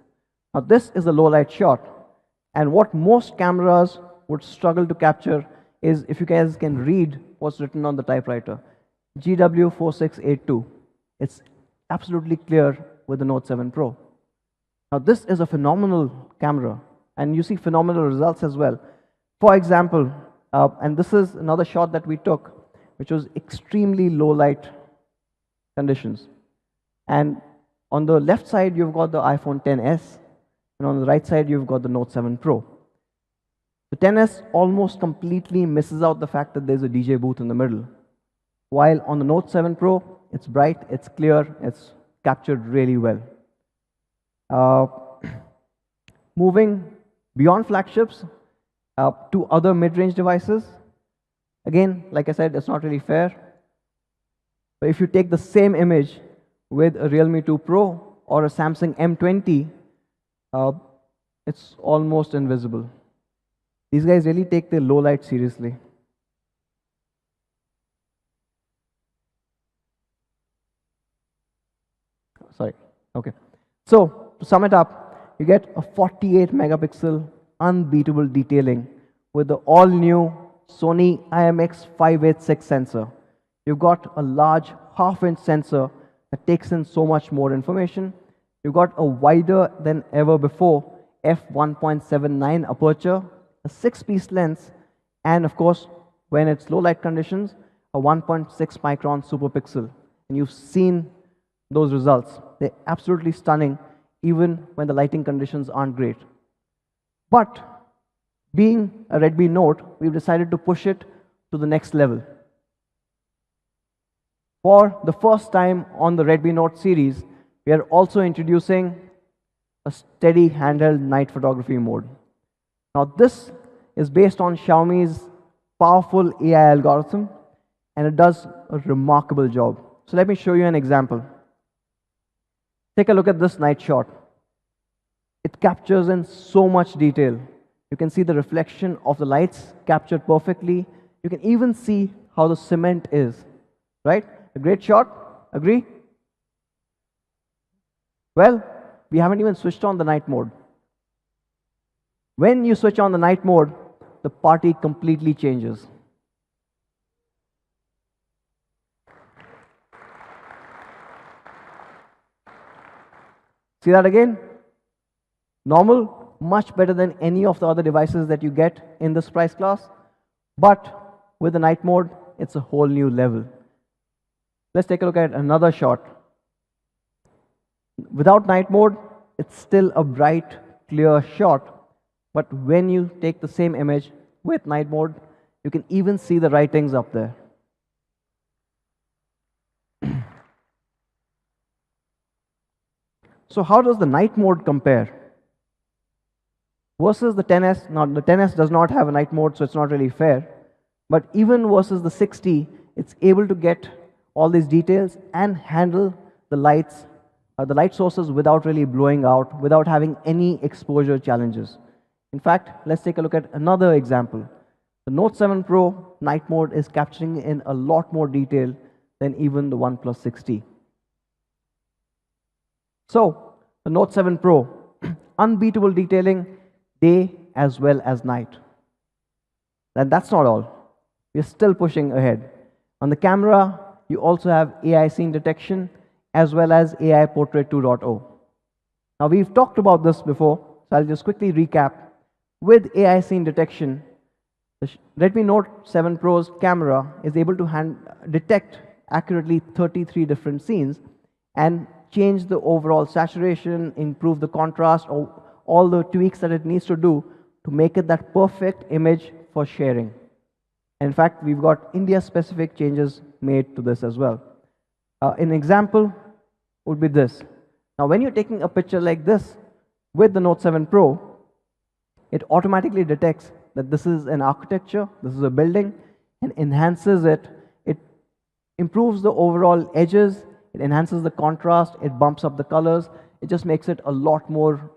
S2: Now this is a low light shot, and what most cameras would struggle to capture is, if you guys can read what's written on the typewriter, GW4682. It's absolutely clear with the Note 7 Pro. Now this is a phenomenal camera, and you see phenomenal results as well. For example, and this is another shot that we took, which was extremely low light conditions. And on the left side, you've got the iPhone XS, and on the right side, you've got the Note 7 Pro. The XS almost completely misses out the fact that there's a DJ booth in the middle. While on the Note 7 Pro, it's bright, it's clear, it's captured really well. Moving beyond flagships to other mid-range devices. Again, like I said, it's not really fair. But if you take the same image with a Realme 2 Pro or a Samsung M20, it's almost invisible. These guys really take their low light seriously. Sorry, okay. So, to sum it up, you get a 48 megapixel unbeatable detailing with the all-new Sony IMX586 sensor. You've got a large half-inch sensor that takes in so much more information. You've got a wider than ever before f1.79 aperture, a 6-piece lens, and of course, when it's low light conditions, a 1.6 micron superpixel. And you've seen those results. They're absolutely stunning, even when the lighting conditions aren't great. But being a Redmi Note, we've decided to push it to the next level. For the first time on the Redmi Note series, we are also introducing a steady handheld night photography mode. Now this is based on Xiaomi's powerful AI algorithm, and it does a remarkable job. So let me show you an example. Take a look at this night shot. It captures in so much detail. You can see the reflection of the lights captured perfectly. You can even see how the cement is, right? A great shot, agree? Well, we haven't even switched on the night mode. When you switch on the night mode, the party completely changes. See that again? Normal, much better than any of the other devices that you get in this price class. But with the night mode, it's a whole new level. Let's take a look at another shot. Without night mode, it's still a bright, clear shot. But when you take the same image with night mode, you can even see the writings up there. So how does the night mode compare? versus the 10s. Now, the 10s does not have a night mode, so it's not really fair. But even versus the 60, it's able to get all these details and handle the lights, the light sources without really blowing out, without having any exposure challenges. In fact, let's take a look at another example. The Note 7 Pro night mode is capturing in a lot more detail than even the OnePlus 6T. So, the Note 7 Pro, unbeatable detailing day as well as night. And that's not all. We're still pushing ahead. On the camera, you also have AI scene detection as well as AI Portrait 2.0. Now, we've talked about this before, so I'll just quickly recap. With AI scene detection, the Redmi Note 7 Pro's camera is able to detect accurately 33 different scenes and change the overall saturation, improve the contrast, or all the tweaks that it needs to do to make it that perfect image for sharing. In fact, we've got India-specific changes made to this as well. An example would be this. Now, when you're taking a picture like this with the Note 7 Pro, it automatically detects that this is an architecture, this is a building, and enhances it. It improves the overall edges, it enhances the contrast, it bumps up the colors, it just makes it a lot more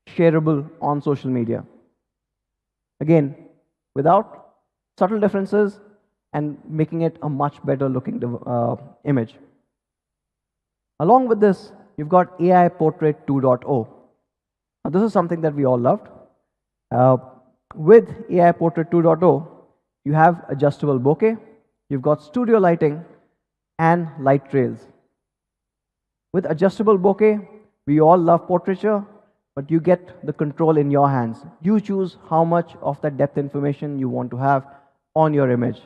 S2: shareable on social media. Again, without subtle differences and making it a much better looking image. Along with this, you've got AI Portrait 2.0. Now, this is something that we all loved. With AI Portrait 2.0, you have adjustable bokeh, you've got studio lighting, and light trails. With adjustable bokeh, we all love portraiture, but you get the control in your hands. You choose how much of that depth information you want to have on your image.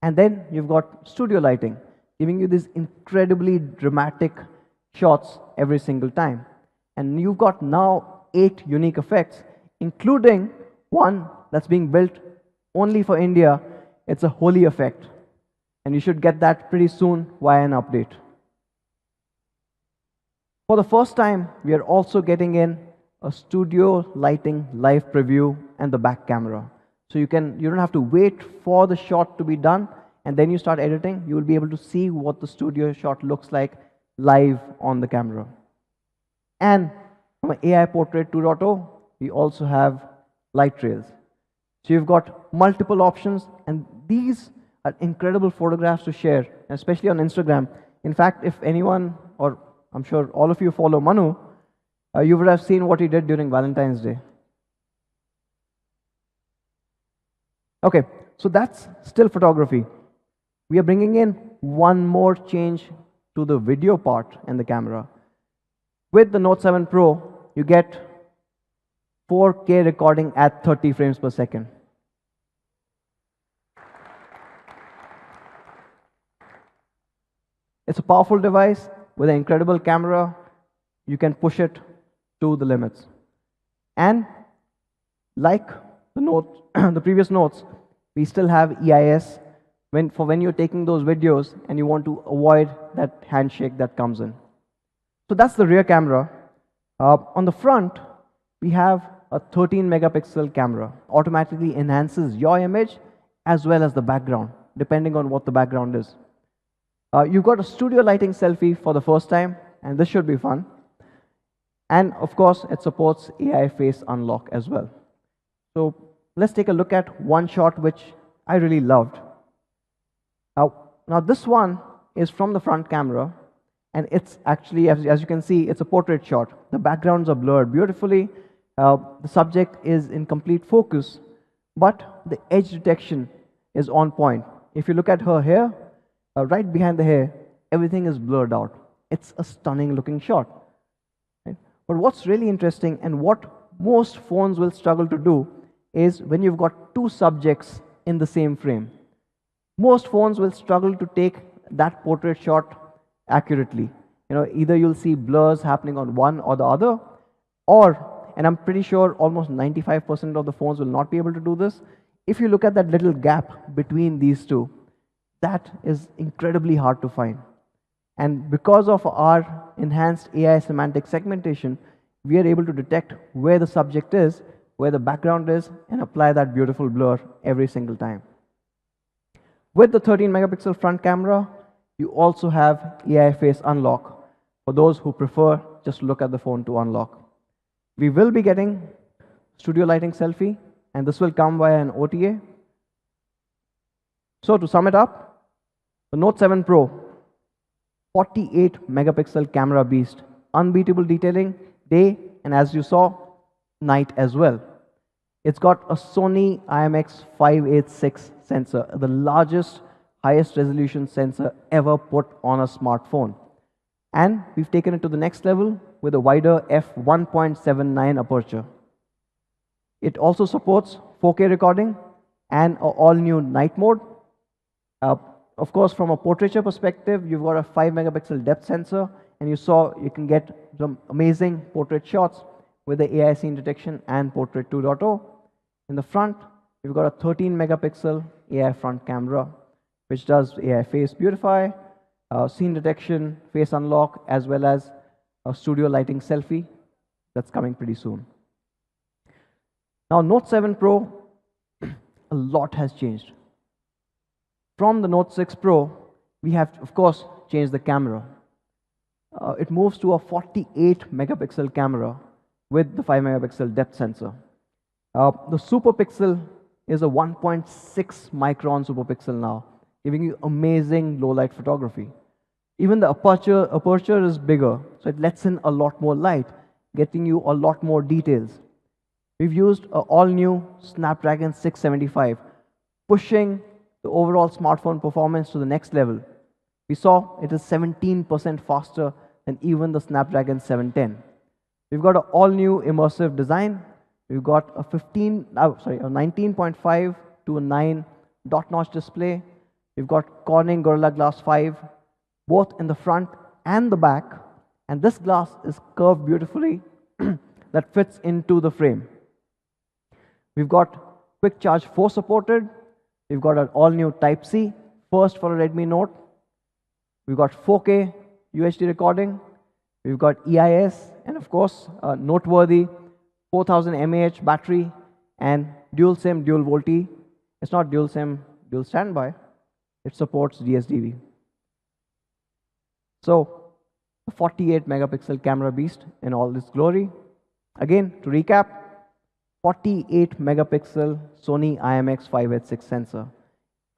S2: And then you've got studio lighting, giving you these incredibly dramatic shots every single time. And you've got now 8 unique effects, including one that's being built only for India. It's a Holi effect. And you should get that pretty soon via an update. For the first time, we are also getting in a studio lighting live preview and the back camera. So you don't have to wait for the shot to be done and then you start editing. You will be able to see what the studio shot looks like live on the camera. And from an AI Portrait 2.0, we also have light trails. So you've got multiple options, and these are incredible photographs to share, especially on Instagram. In fact, if anyone, or I'm sure all of you follow Manu, you would have seen what he did during Valentine's Day. Okay, so that's still photography. We are bringing in one more change to the video part and the camera. With the Note 7 Pro, you get 4K recording at 30 frames per second. It's a powerful device with an incredible camera. You can push it to the limits. And like the Note, the previous Notes, we still have EIS when you're taking those videos and you want to avoid that handshake that comes in. So that's the rear camera. On the front, we have a 13 megapixel camera. Automatically enhances your image as well as the background, depending on what the background is. You've got a studio lighting selfie for the first time, and this should be fun. And of course, it supports AI face unlock as well. So let's take a look at one shot which I really loved. Now this one is from the front camera, and it's actually, as you can see, it's a portrait shot. The backgrounds are blurred beautifully. The subject is in complete focus, but the edge detection is on point. If you look at her hair, right behind the hair, everything is blurred out. It's a stunning looking shot. Right? But what's really interesting, and what most phones will struggle to do, is when you've got two subjects in the same frame. Most phones will struggle to take that portrait shot accurately. Either you'll see blurs happening on one or the other, or, and I'm pretty sure almost 95% of the phones will not be able to do this, if you look at that little gap between these two, that is incredibly hard to find. And because of our enhanced AI semantic segmentation, we are able to detect where the subject is where the background is and apply that beautiful blur every single time. With the 13 megapixel front camera, you also have AI face unlock for those who prefer just to look at the phone to unlock. We will be getting studio lighting selfie, and this will come via an OTA. So to sum it up, the Note 7 Pro, 48 megapixel camera beast, unbeatable detailing day, and as you saw, night as well. It's got a Sony IMX586 sensor, the largest, highest resolution sensor ever put on a smartphone. And we've taken it to the next level with a wider f1.79 aperture. It also supports 4K recording and an all-new night mode. Of course, from a portraiture perspective, you've got a 5 megapixel depth sensor, and you saw you can get some amazing portrait shots with the AI scene detection and Portrait 2.0. In the front, you've got a 13 megapixel AI front camera, which does AI face beautify, scene detection, face unlock, as well as a studio lighting selfie that's coming pretty soon. Now, Note 7 Pro, a lot has changed. From the Note 6 Pro, we have, of course, changed the camera. It moves to a 48 megapixel camera with the 5 megapixel depth sensor. The super pixel is a 1.6 micron super pixel now, giving you amazing low light photography. Even the aperture is bigger, so it lets in a lot more light, getting you a lot more details. We've used an all-new Snapdragon 675, pushing the overall smartphone performance to the next level. We saw it is 17% faster than even the Snapdragon 710. We've got an all-new immersive design. We've got a 19.5 to a 9 dot notch display. We've got Corning Gorilla Glass 5, both in the front and the back. And this glass is curved beautifully that fits into the frame. We've got Quick Charge 4 supported. We've got an all-new Type-C, first for a Redmi Note. We've got 4K UHD recording. We've got EIS, and of course, a noteworthy 4000 mAh battery and dual SIM, dual VoLTE. It's not dual SIM, dual standby. It supports DSDV. So, a 48 megapixel camera beast in all its glory. Again, to recap, 48 megapixel Sony IMX586 sensor.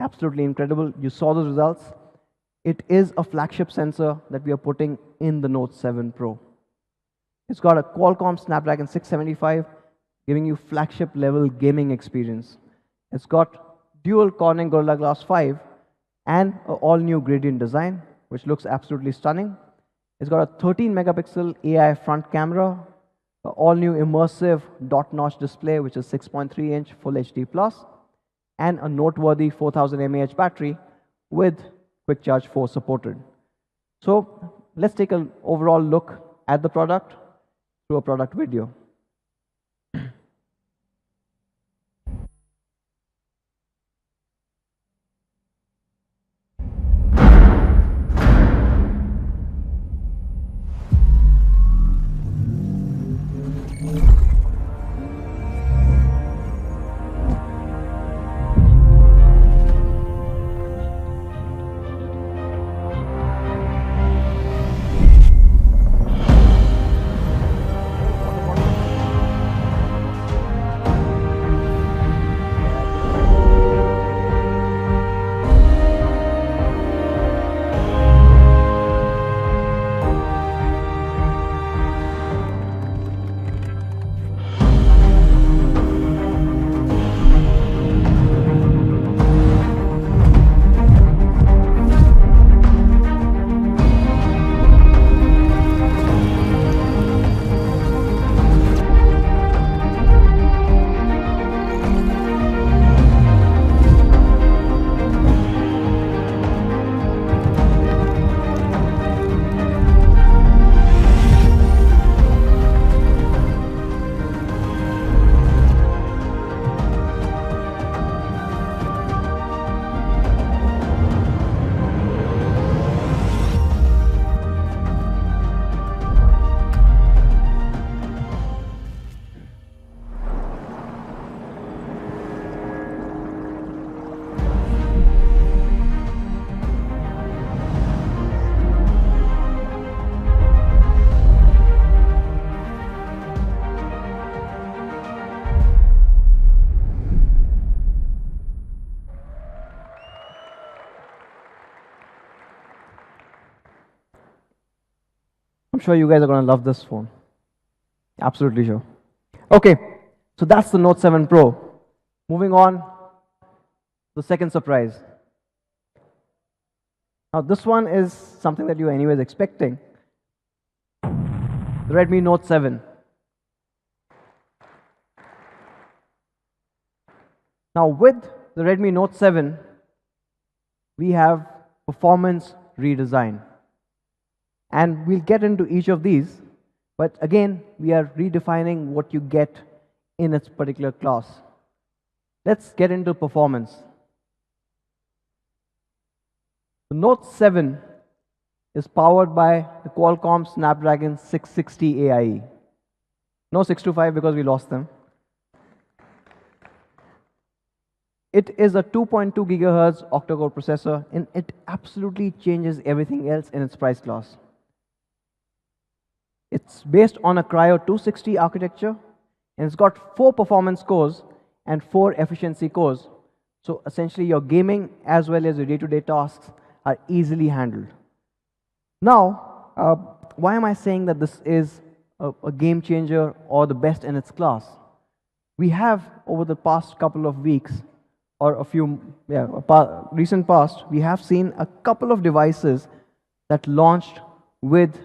S2: Absolutely incredible. You saw the results. It is a flagship sensor that we are putting in the Note 7 Pro. It's got a Qualcomm Snapdragon 675, giving you flagship level gaming experience. It's got dual Corning Gorilla Glass 5 and an all-new gradient design, which looks absolutely stunning. It's got a 13 megapixel AI front camera, an all-new immersive dot notch display, which is 6.3 inch Full HD Plus, and a noteworthy 4000 mAh battery with Quick Charge 4 supported. So let's take an overall look at the product through a product video. I'm sure you guys are going to love this phone. Absolutely sure. Okay, so that's the Note 7 Pro. Moving on, the second surprise. Now this one is something that you were anyways expecting. The Redmi Note 7. Now with the Redmi Note 7, we have performance redesign. And we'll get into each of these, but again, we are redefining what you get in its particular class. Let's get into performance. The Note 7 is powered by the Qualcomm Snapdragon 660 AIE. No 625 because we lost them. It is a 2.2 gigahertz octa-core processor, and it absolutely changes everything else in its price class. It's based on a Cryo 260 architecture, and it's got 4 performance cores and 4 efficiency cores. So essentially your gaming as well as your day-to-day tasks are easily handled. Now, why am I saying that this is a game changer or the best in its class? We have, over the past couple of weeks, or recent past, we have seen a couple of devices that launched with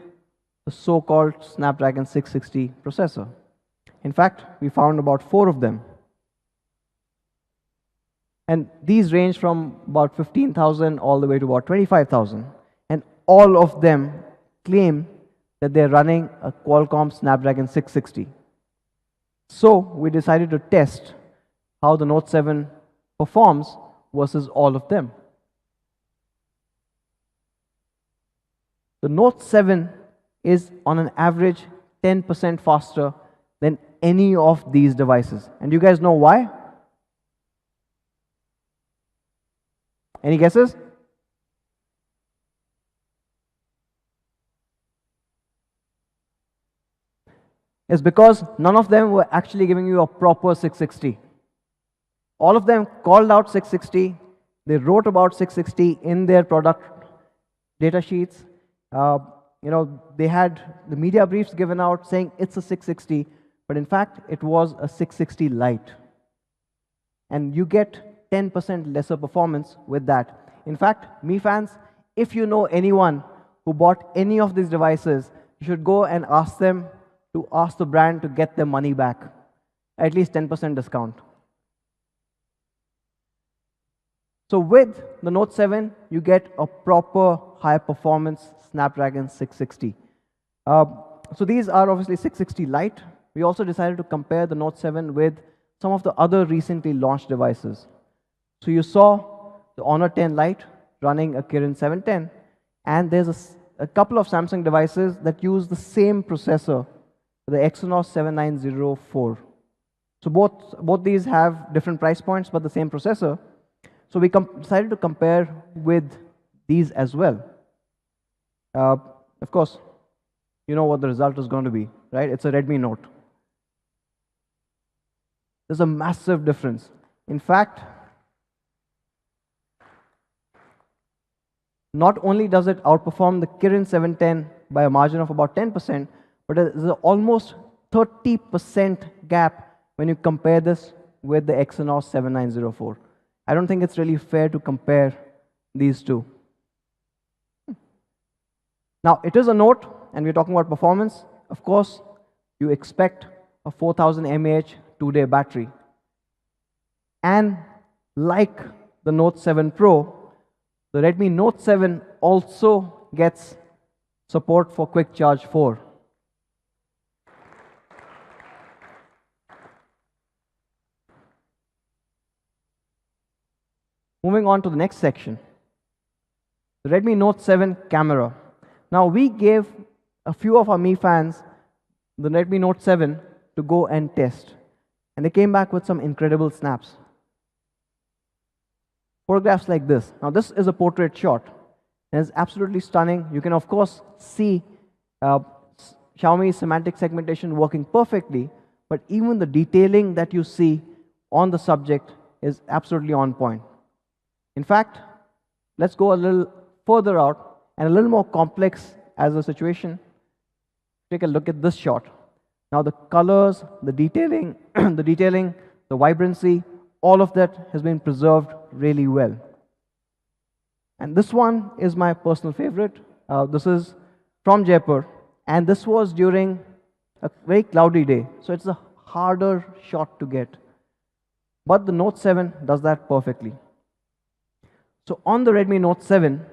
S2: the so-called Snapdragon 660 processor. In fact, we found about 4 of them. And these range from about 15,000 all the way to about 25,000. And all of them claim that they're running a Qualcomm Snapdragon 660. So we decided to test how the Note 7 performs versus all of them. The Note 7 is on an average 10% faster than any of these devices. And you guys know why? Any guesses? It's because none of them were actually giving you a proper 660. All of them called out 660. They wrote about 660 in their product data sheets. They had the media briefs given out saying it's a 660, but in fact, it was a 660 Lite. And you get 10% lesser performance with that. In fact, Mi fans, if you know anyone who bought any of these devices, you should go and ask them to ask the brand to get their money back, at least 10% discount. So with the Note 7, you get a proper high-performance Snapdragon 660. So these are obviously 660 Lite. We also decided to compare the Note 7 with some of the other recently launched devices. So you saw the Honor 10 Lite running a Kirin 710, and there's a couple of Samsung devices that use the same processor, the Exynos 7904. So both these have different price points, but the same processor. So we decided to compare with these as well. Of course, you know what the result is going to be, right? It's a Redmi Note. There's a massive difference. In fact, not only does it outperform the Kirin 710 by a margin of about 10%, but there's an almost 30% gap when you compare this with the Exynos 7904. I don't think it's really fair to compare these two. Now, it is a Note, and we're talking about performance. Of course, you expect a 4000 mAh 2-day battery. And like the Note 7 Pro, the Redmi Note 7 also gets support for Quick Charge 4. Moving on to the next section, the Redmi Note 7 camera. Now, we gave a few of our Mi fans the Redmi Note 7 to go and test, and they came back with some incredible snaps. Photographs like this. Now, this is a portrait shot, and it's absolutely stunning. You can, of course, see Xiaomi's semantic segmentation working perfectly, but even the detailing that you see on the subject is absolutely on point. In fact, let's go a little further out and a little more complex as a situation. take a look at this shot. Now the colors, the detailing, the vibrancy, all of that has been preserved really well. And this one is my personal favorite. This is from Jaipur, and this was during a very cloudy day, so it's a harder shot to get. But the Note 7 does that perfectly. So on the Redmi Note 7,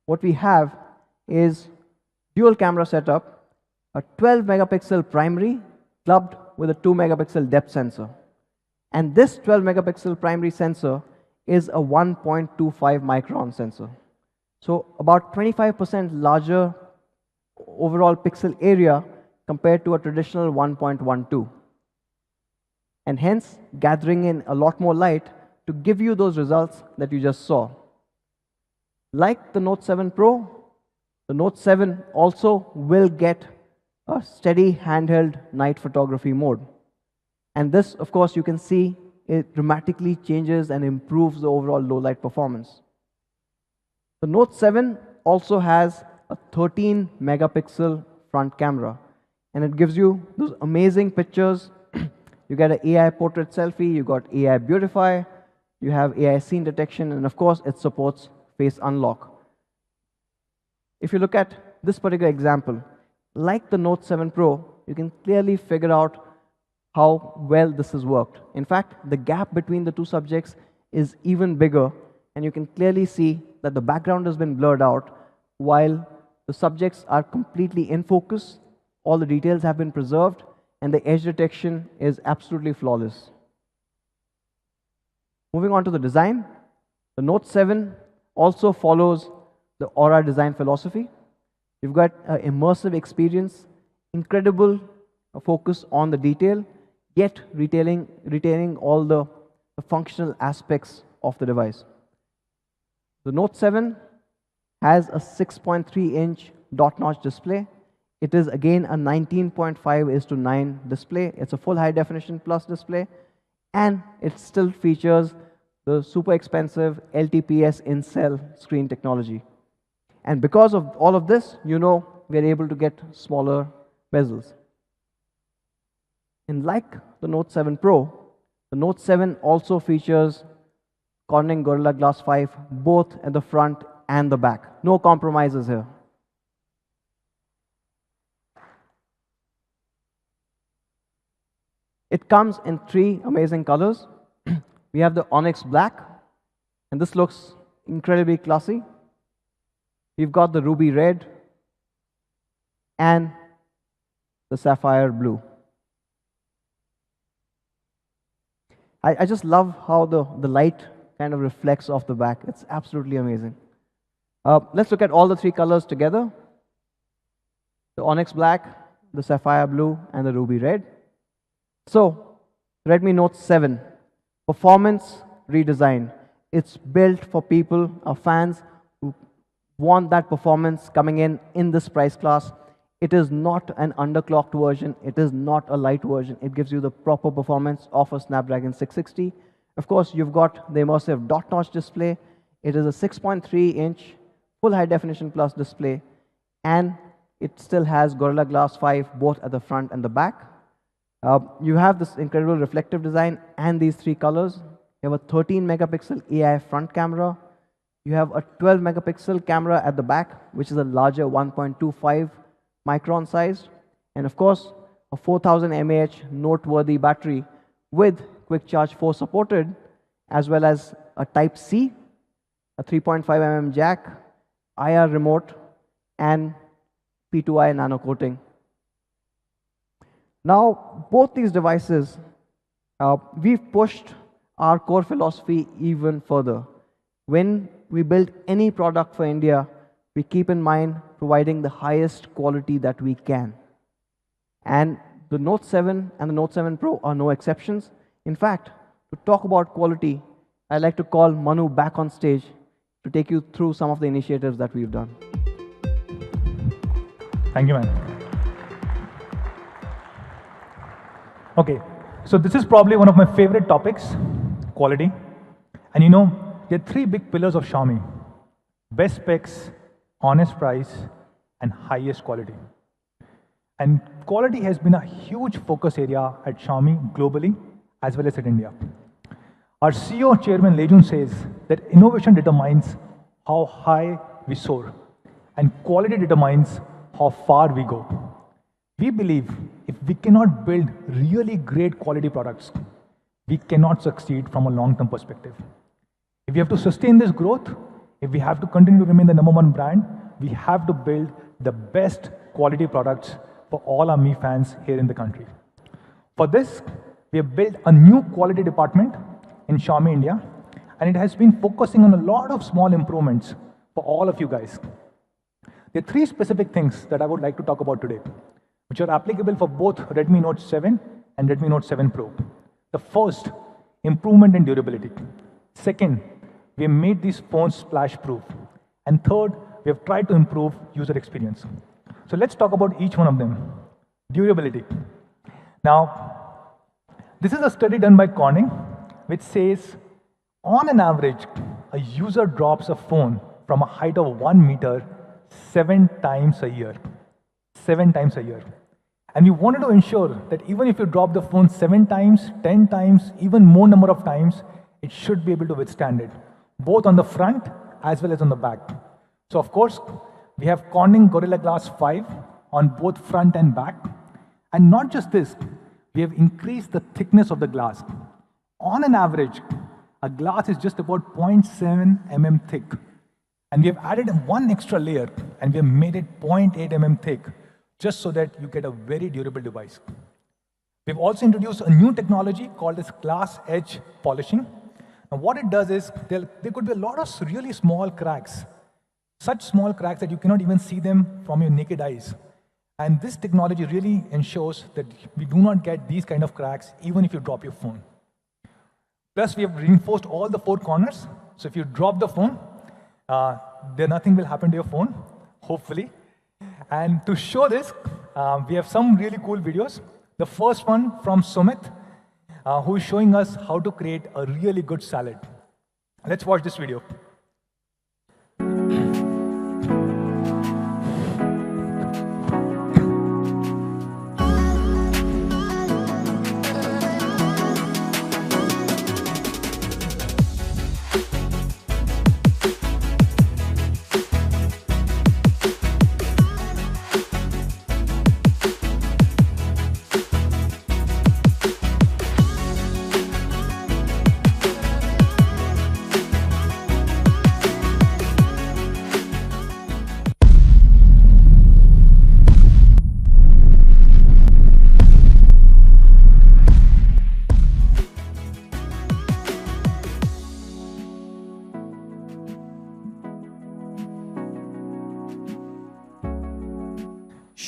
S2: what we have is dual camera setup, a 12 megapixel primary clubbed with a 2 megapixel depth sensor. And this 12 megapixel primary sensor is a 1.25 micron sensor. So about 25% larger overall pixel area compared to a traditional 1.12. And hence gathering in a lot more light to give you those results that you just saw. Like the Note 7 Pro, the Note 7 also will get a steady handheld night photography mode. And this, of course, you can see it dramatically changes and improves the overall low light performance. The Note 7 also has a 13 megapixel front camera, and it gives you those amazing pictures. You get an AI portrait selfie, you got AI beautify, you have AI scene detection, and of course it supports face unlock. If you look at this particular example, like the Note 7 Pro, you can clearly figure out how well this has worked. In fact, the gap between the two subjects is even bigger, and you can clearly see that the background has been blurred out while the subjects are completely in focus, all the details have been preserved, and the edge detection is absolutely flawless. Moving on to the design, the Note 7 also follows the Aura design philosophy. You've got an immersive experience, incredible focus on the detail, yet retaining all the functional aspects of the device. The Note 7 has a 6.3-inch dot-notch display. It is again a 19.5:9 display. It's a full high definition plus display, and it still features the super expensive LTPS in-cell screen technology. And because of all of this, you know we're able to get smaller bezels. And like the Note 7 Pro, the Note 7 also features Corning Gorilla Glass 5 both at the front and the back. No compromises here. It comes in 3 amazing colors. We have the Onyx Black, and this looks incredibly classy. We've got the Ruby Red and the Sapphire Blue. I just love how the light kind of reflects off the back. It's absolutely amazing. Let's look at all the 3 colors together. The Onyx Black, the Sapphire Blue, and the Ruby Red. So, Redmi Note 7, performance redesign. It's built for people, our fans, who want that performance coming in this price class. It is not an underclocked version. It is not a light version. It gives you the proper performance of a Snapdragon 660. Of course, you've got the immersive dot-notch display. It is a 6.3-inch full high definition plus display, and it still has Gorilla Glass 5 both at the front and the back. You have this incredible reflective design and these 3 colors. You have a 13 megapixel AI front camera. You have a 12 megapixel camera at the back, which is a larger 1.25 micron size. And of course, a 4000 mAh noteworthy battery with Quick Charge 4 supported, as well as a Type-C, a 3.5 mm jack, IR remote, and P2I nano coating. Now, both these devices, we've pushed our core philosophy even further. When we build any product for India, we keep in mind providing the highest quality that we can. And the Note 7 and the Note 7 Pro are no exceptions. In fact, to talk about quality, I'd like to call Manu back on stage to take you through some of the initiatives that we've done.
S1: Thank you, man. Okay, so this is probably one of my favorite topics, quality. And you know, there are 3 big pillars of Xiaomi: best specs, honest price, and highest quality. And quality has been a huge focus area at Xiaomi globally as well as at India. Our CEO Chairman Lejun says that innovation determines how high we soar and quality determines how far we go. We believe if we cannot build really great quality products, we cannot succeed from a long-term perspective. If we have to sustain this growth, if we have to continue to remain the #1 brand, we have to build the best quality products for all our Mi fans here in the country. For this, we have built a new quality department in Xiaomi India, and it has been focusing on a lot of small improvements for all of you guys. There are 3 specific things that I would like to talk about today, which are applicable for both Redmi Note 7 and Redmi Note 7 Pro. The first, improvement in durability. Second, we have made these phones splash-proof. And third, we have tried to improve user experience. So let's talk about each one of them. Durability. Now, this is a study done by Corning, which says, on an average, a user drops a phone from a height of 1 meter 7 times a year. 7 times a year. And we wanted to ensure that even if you drop the phone 7 times, 10 times, even more number of times, it should be able to withstand it, both on the front as well as on the back. So of course, we have Corning Gorilla Glass 5 on both front and back. And not just this, we have increased the thickness of the glass. On an average, a glass is just about 0.7 mm thick. And we have added 1 extra layer, and we have made it 0.8 mm thick, just so that you get a very durable device. We've also introduced a new technology called as glass edge polishing. Now what it does is, there could be a lot of really small cracks, such small cracks that you cannot even see them from your naked eyes. And this technology really ensures that we do not get these kind of cracks, even if you drop your phone. Plus, we have reinforced all the 4 corners. So if you drop the phone, nothing will happen to your phone, hopefully. And to show this, we have some really cool videos. The first one from Sumit, who is showing us how to create a really good salad. Let's watch this video.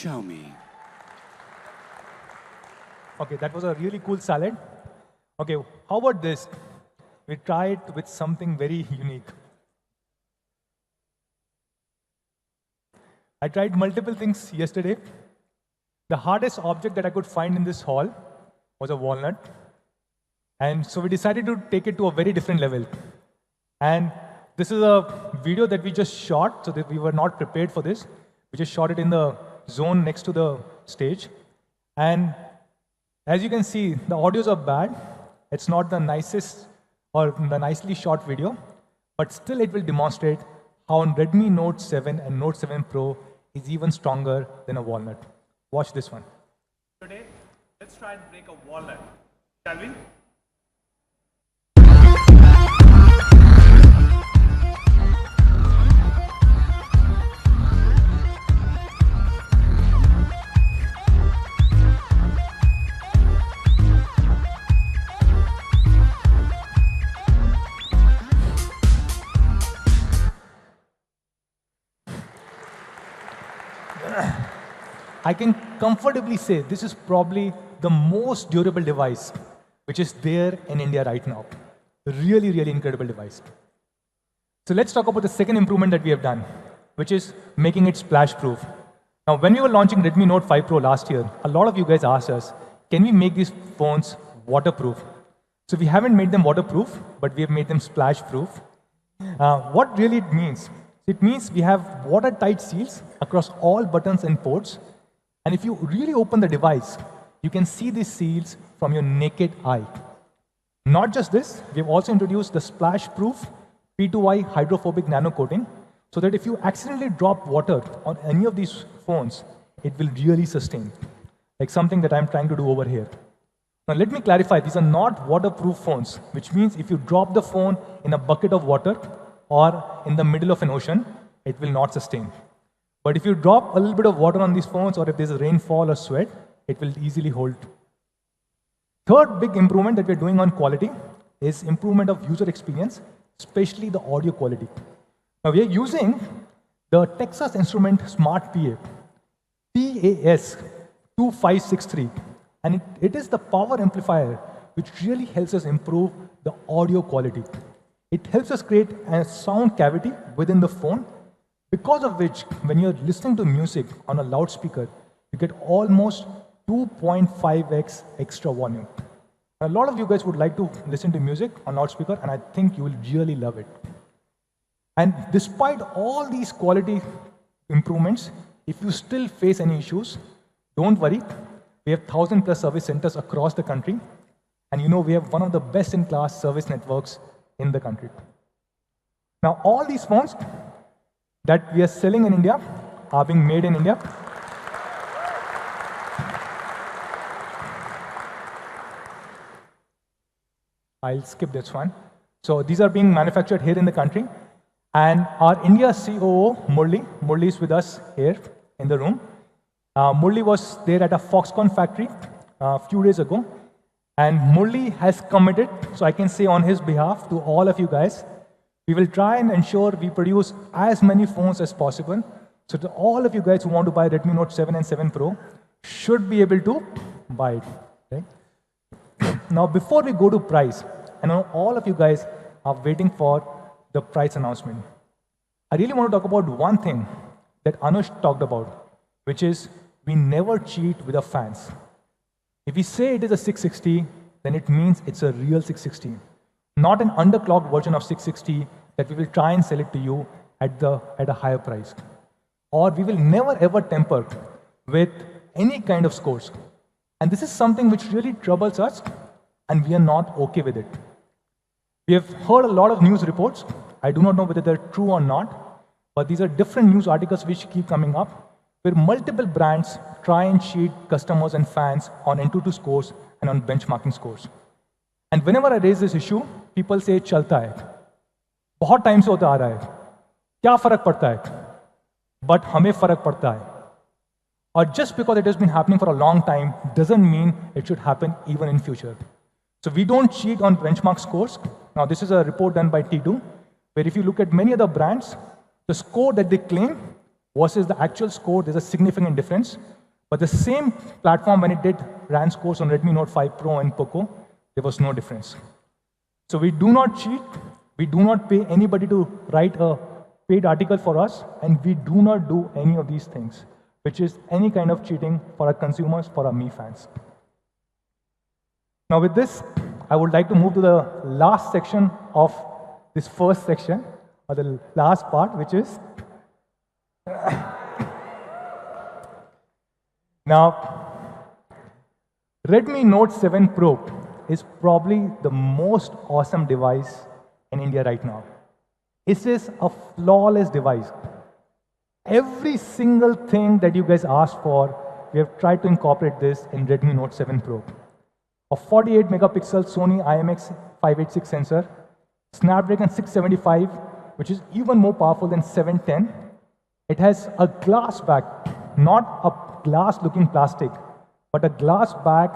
S4: Xiaomi.
S1: Okay, that was a really cool salad. Okay, how about this? We tried with something very unique. I tried multiple things yesterday. The hardest object that I could find in this hall was a walnut. And so we decided to take it to a very different level. And this is a video that we just shot, so that we were not prepared for this. We just shot it in the zone next to the stage. And as you can see, the audios are bad. It's not the nicest or the nicely shot video, but still it will demonstrate how Redmi Note 7 and Note 7 Pro is even stronger than a walnut. Watch this one. Today, let's try and break a walnut, shall we? I can comfortably say this is probably the most durable device which is there in India right now. Really, really incredible device. So let's talk about the second improvement that we have done, which is making it splash-proof. Now, when we were launching Redmi Note 5 Pro last year, a lot of you guys asked us, can we make these phones waterproof? So we haven't made them waterproof, but we have made them splash-proof. What really it means? It means we have watertight seals across all buttons and ports. And if you really open the device, you can see these seals from your naked eye. Not just this, we've also introduced the splash-proof P2I hydrophobic nano coating, so that if you accidentally drop water on any of these phones, it will really sustain, like something that I'm trying to do over here. Now let me clarify, these are not waterproof phones, which means if you drop the phone in a bucket of water or in the middle of an ocean, it will not sustain. But if you drop a little bit of water on these phones, or if there's a rainfall or sweat, it will easily hold. Third big improvement that we're doing on quality is improvement of user experience, especially the audio quality. Now we are using the Texas Instrument Smart PA, TAS2563, and it is the power amplifier which really helps us improve the audio quality. It helps us create a sound cavity within the phone, because of which, when you're listening to music on a loudspeaker, you get almost 2.5x extra volume. A lot of you guys would like to listen to music on loudspeaker, and I think you will really love it. And despite all these quality improvements, if you still face any issues, don't worry. We have 1,000+ service centers across the country, and you know we have one of the best-in-class service networks in the country. Now, all these phones that we are selling in India are being made in India. I'll skip this one. So these are being manufactured here in the country. And our India COO, Murli is with us here in the room. Murli was there at a Foxconn factory a few days ago. And Murli has committed, so I can say on his behalf to all of you guys, we will try and ensure we produce as many phones as possible. So to all of you guys who want to buy Redmi Note 7 and 7 Pro, should be able to buy it. Okay? Now, before we go to price, I know all of you guys are waiting for the price announcement. I really want to talk about one thing that Anush talked about, which is we never cheat with our fans. If we say it is a 660, then it means it's a real 660, not an underclocked version of 660 that we will try and sell it to you at a higher price. Or we will never ever tamper with any kind of scores. And this is something which really troubles us, and we are not okay with it. We have heard a lot of news reports. I do not know whether they're true or not, but these are different news articles which keep coming up, where multiple brands try and cheat customers and fans on Antutu scores and on benchmarking scores. And whenever I raise this issue, people say, "Chalta hai. बहुत time से होता आ रहा है. क्या फर्क पड़ता है?" But हमें फर्क पड़ता है. Or just because it has been happening for a long time doesn't mean it should happen even in future. So we don't cheat on benchmark scores. Now this is a report done by T2, where if you look at many other brands, the score that they claim versus the actual score, there's a significant difference. But the same platform, when it ran scores on Redmi Note 5 Pro and Poco, there was no difference. So we do not cheat. We do not pay anybody to write a paid article for us, and we do not do any of these things, which is any kind of cheating for our consumers, for our Mi fans. Now with this, I would like to move to the last section of this first section, or the last part, which is now, Redmi Note 7 Pro is probably the most awesome device in India right now. It is a flawless device. Every single thing that you guys asked for, we have tried to incorporate this in Redmi Note 7 Pro. A 48 megapixel Sony IMX586 sensor, Snapdragon 675, which is even more powerful than 710. It has a glass back, not a glass looking plastic, but a glass back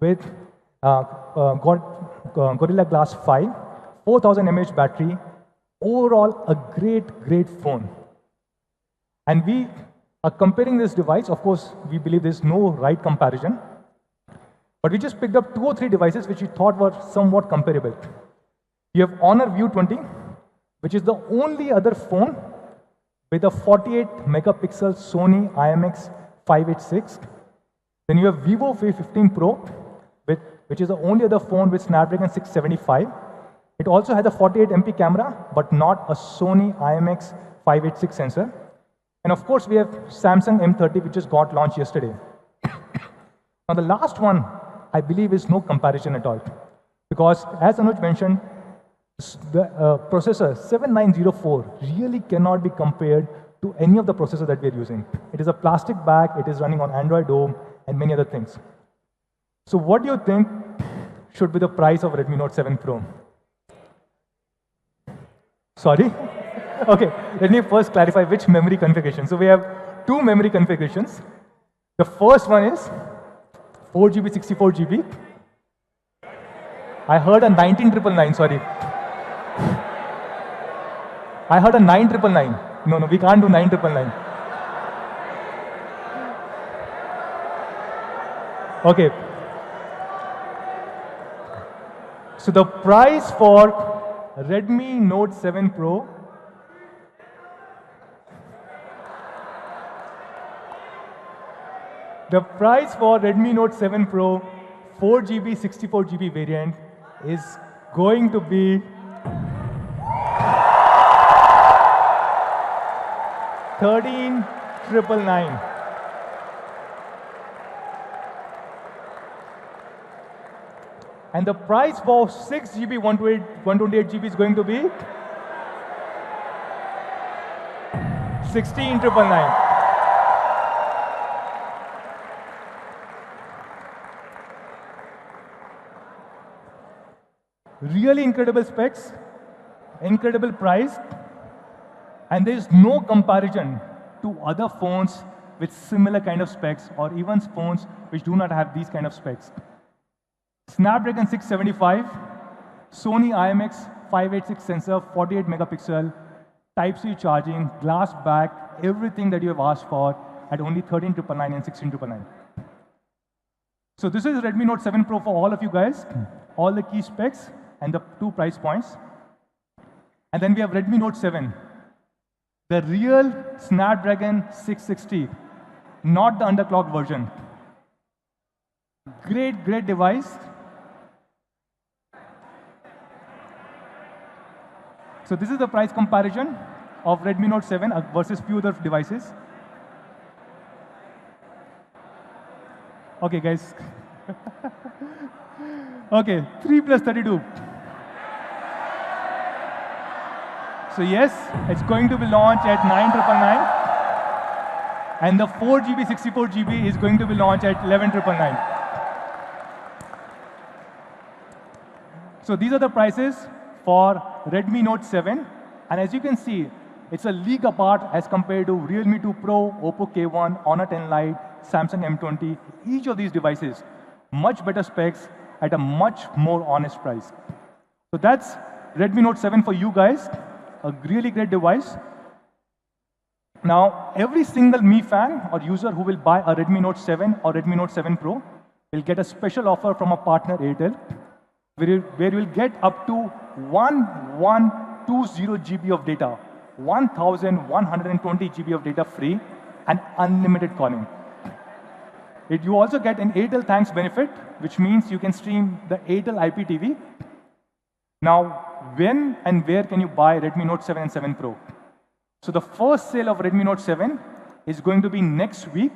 S1: with Gorilla Glass 5, 4000 mAh battery, overall a great phone. And we are comparing this device. Of course, we believe there's no right comparison, but we just picked up 2 or 3 devices which we thought were somewhat comparable. You have Honor View 20, which is the only other phone with a 48 megapixel Sony IMX586. Then you have Vivo V15 Pro, which is the only other phone with Snapdragon 675. It also has a 48 MP camera, but not a Sony IMX586 sensor. And of course, we have Samsung M30, which just got launched yesterday. Now, the last one, I believe, is no comparison at all. Because as Anuj mentioned, the processor 7904 really cannot be compared to any of the processors that we are using. It is a plastic bag, it is running on Android Home, and many other things. So what do you think should be the price of Redmi Note 7 Pro? Sorry? Okay, let me first clarify which memory configuration. So we have two memory configurations. The first one is 4GB, 64GB. I heard a 19999, sorry. I heard a 9999. No, we can't do 9999. Okay. So the price for Redmi Note 7 Pro The price for Redmi Note 7 Pro 4GB, 64GB variant is going to be 13,999. And the price for 6GB, 128GB is going to be 16,999. Really incredible specs, incredible price, and there is no comparison to other phones with similar kind of specs or even phones which do not have these kind of specs. Snapdragon 675, Sony IMX586 sensor, 48 megapixel, Type-C charging, glass back, everything that you have asked for at only 13,999 and 16,999. So this is Redmi Note 7 Pro for all of you guys, all the key specs and the two price points. And then we have Redmi Note 7, the real Snapdragon 660, not the underclocked version. Great device. So this is the price comparison of Redmi Note 7 versus few other devices. Okay, guys. Okay, 3 plus 32. So yes, it's going to be launched at 9,999. And the 4GB, 64GB is going to be launched at 11,999. So these are the prices for Redmi Note 7. And as you can see, it's a league apart as compared to Realme 2 Pro, Oppo K1, Honor 10 Lite, Samsung M20. Each of these devices, much better specs at a much more honest price. So that's Redmi Note 7 for you guys. A really great device. Now, every single Mi fan or user who will buy a Redmi Note 7 or Redmi Note 7 Pro will get a special offer from a partner Airtel, where you will get up to 1120 GB of data, 1120 GB of data free, and unlimited calling. You also get an Airtel Thanks benefit, which means you can stream the Airtel IPTV. Now, when and where can you buy Redmi Note 7 and 7 Pro? So the first sale of Redmi Note 7 is going to be next week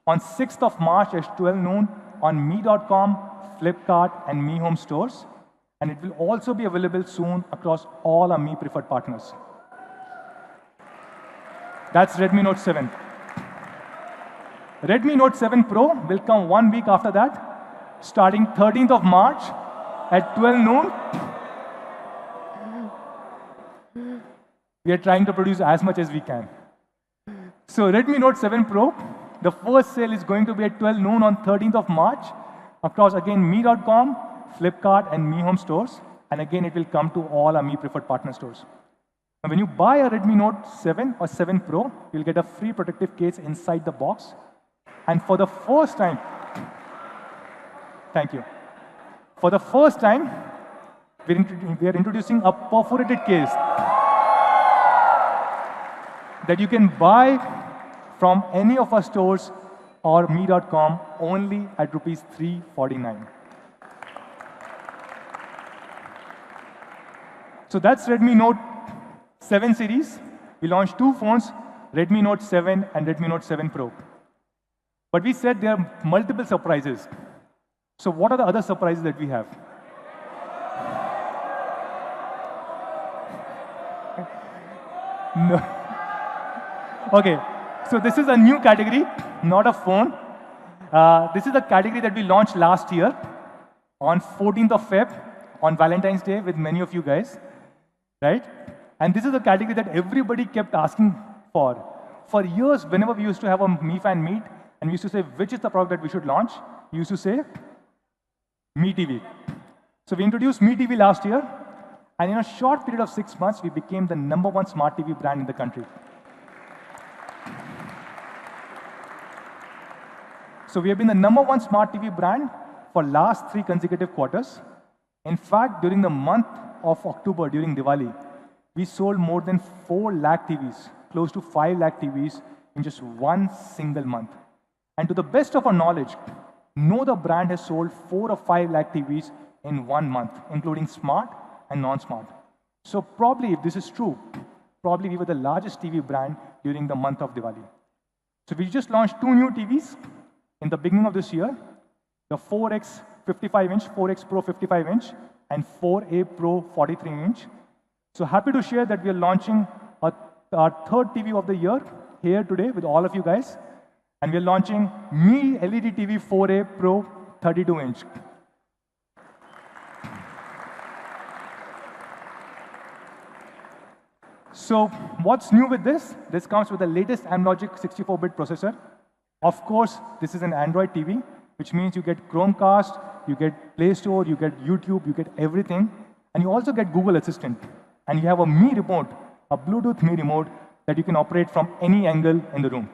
S1: on 6th of March at 12 noon on Mi.com, Flipkart, and Mi Home stores. And it will also be available soon across all our Mi preferred partners. That's Redmi Note 7. Redmi Note 7 Pro will come 1 week after that, starting 13th of March at 12 noon. We are trying to produce as much as we can. So Redmi Note 7 Pro, the first sale is going to be at 12 noon on 13th of March across, again, Mi.com, Flipkart, and Mi Home stores. And again, it will come to all our Mi preferred partner stores. Now, when you buy a Redmi Note 7 or 7 Pro, you'll get a free protective case inside the box. And for the first time, thank you. For the first time, we are introducing a perforated case that you can buy from any of our stores or Mi.com only at rupees 349. So that's Redmi Note 7 series. We launched two phones Redmi Note 7 and Redmi Note 7 Pro. But we said there are multiple surprises. So what are the other surprises that we have? No. Okay, so this is a new category, not a phone. This is a category that we launched last year on 14th of Feb, on Valentine's Day with many of you guys, right? And this is a category that everybody kept asking for. For years, whenever we used to have a Mi Fan meet, and we used to say, which is the product that we should launch, we used to say, Mi TV. So we introduced Mi TV last year, and in a short period of 6 months, we became the #1 smart TV brand in the country. So we have been the #1 smart TV brand for last 3 consecutive quarters. In fact, during the month of October, during Diwali, we sold more than 4 lakh TVs, close to 5 lakh TVs in just one single month. And to the best of our knowledge, no other brand has sold 4 or 5 lakh TVs in 1 month, including smart and non-smart. So probably, if this is true, probably we were the largest TV brand during the month of Diwali. So we just launched 2 new TVs in the beginning of this year, the 4X 55-inch, 4X Pro 55-inch, and 4A Pro 43-inch. So happy to share that we are launching our 3rd TV of the year here today with all of you guys. And we are launching Mi LED TV 4A Pro 32-inch. So what's new with this? This comes with the latest Amlogic 64-bit processor. Of course, this is an Android TV, which means you get Chromecast, you get Play Store, you get YouTube, you get everything. And you also get Google Assistant. And you have a Mi remote, a Bluetooth Mi remote that you can operate from any angle in the room.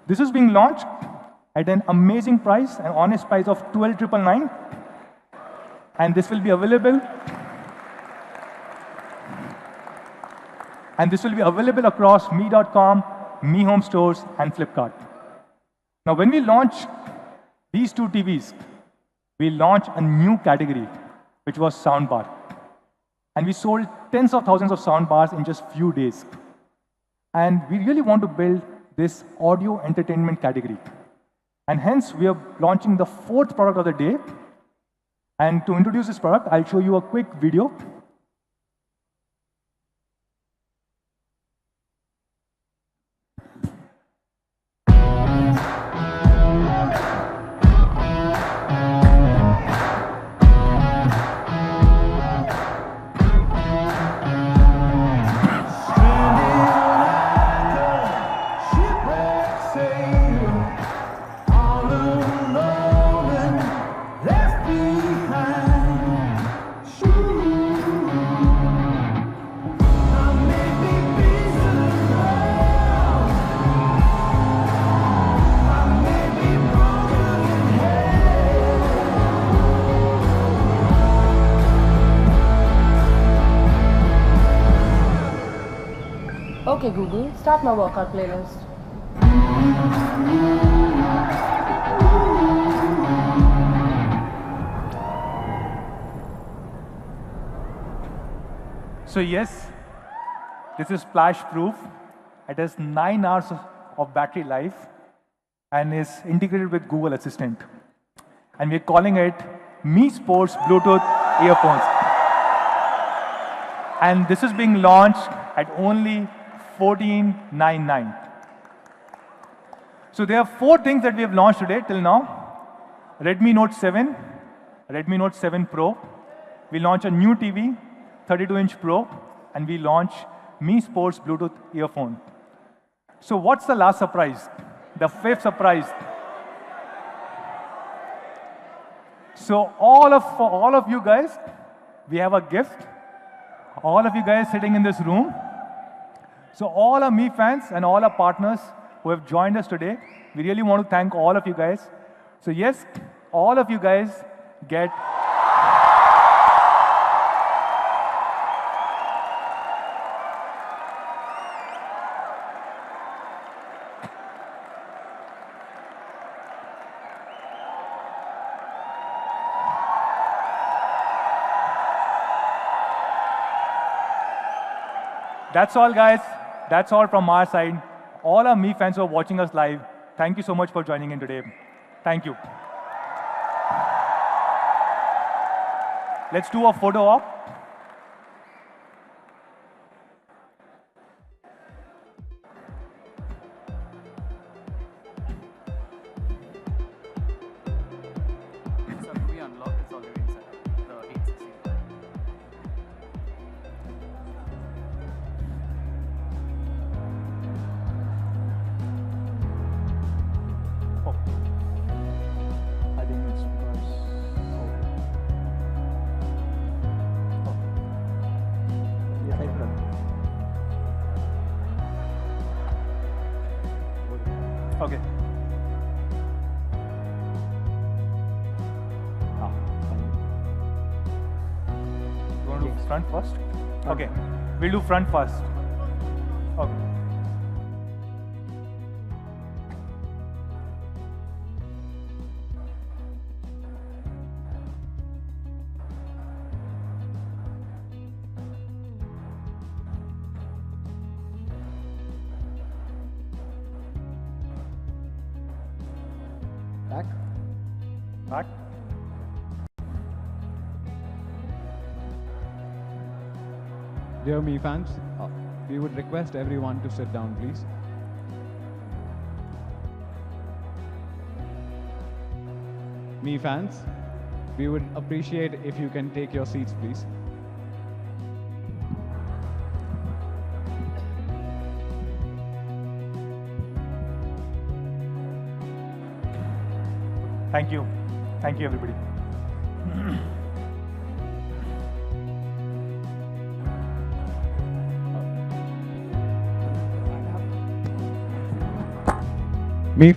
S1: This is being launched at an amazing price, an honest price of 12,999. And this will be available. And this will be available across Mi.com, Mi Home Stores, and Flipkart. Now, when we launch these 2 TVs, we launched a new category, which was soundbar. And we sold tens of thousands of soundbars in just few days. And we really want to build this audio entertainment category. And hence, we are launching the 4th product of the day. And to introduce this product, I'll show you a quick video.
S4: Okay, Google, start my workout playlist.
S1: So yes, this is splash proof. It has 9 hours of battery life and is integrated with Google Assistant. And we're calling it Mi Sports Bluetooth earphones. And this is being launched at only 14,999. So there are 4 things that we have launched today till now. Redmi Note 7, Redmi Note 7 Pro. We launch a new TV, 32-inch Pro, and we launch Mi Sports Bluetooth earphone. So what's the last surprise? The 5th surprise. So for all of you guys, we have a gift. All of you guys sitting in this room. So all our Mi fans and all our partners who have joined us today, we really want to thank all of you guys. So yes, all of you guys get That's all, guys. That's all from our side. all our Me fans who are watching us live, thank you so much for joining in today. Thank you. Let's do a photo op.
S5: So we unlock, it's already inside the 860.
S1: Oh. I think it's because. Okay. You want to do front first? Okay. We'll do front first. Okay.
S2: Back.
S1: Back.
S6: Dear Me fans, we would request everyone to sit down, please. Me fans, we would appreciate if you can take your seats, please.
S1: Thank you. Thank you, everybody.
S6: Me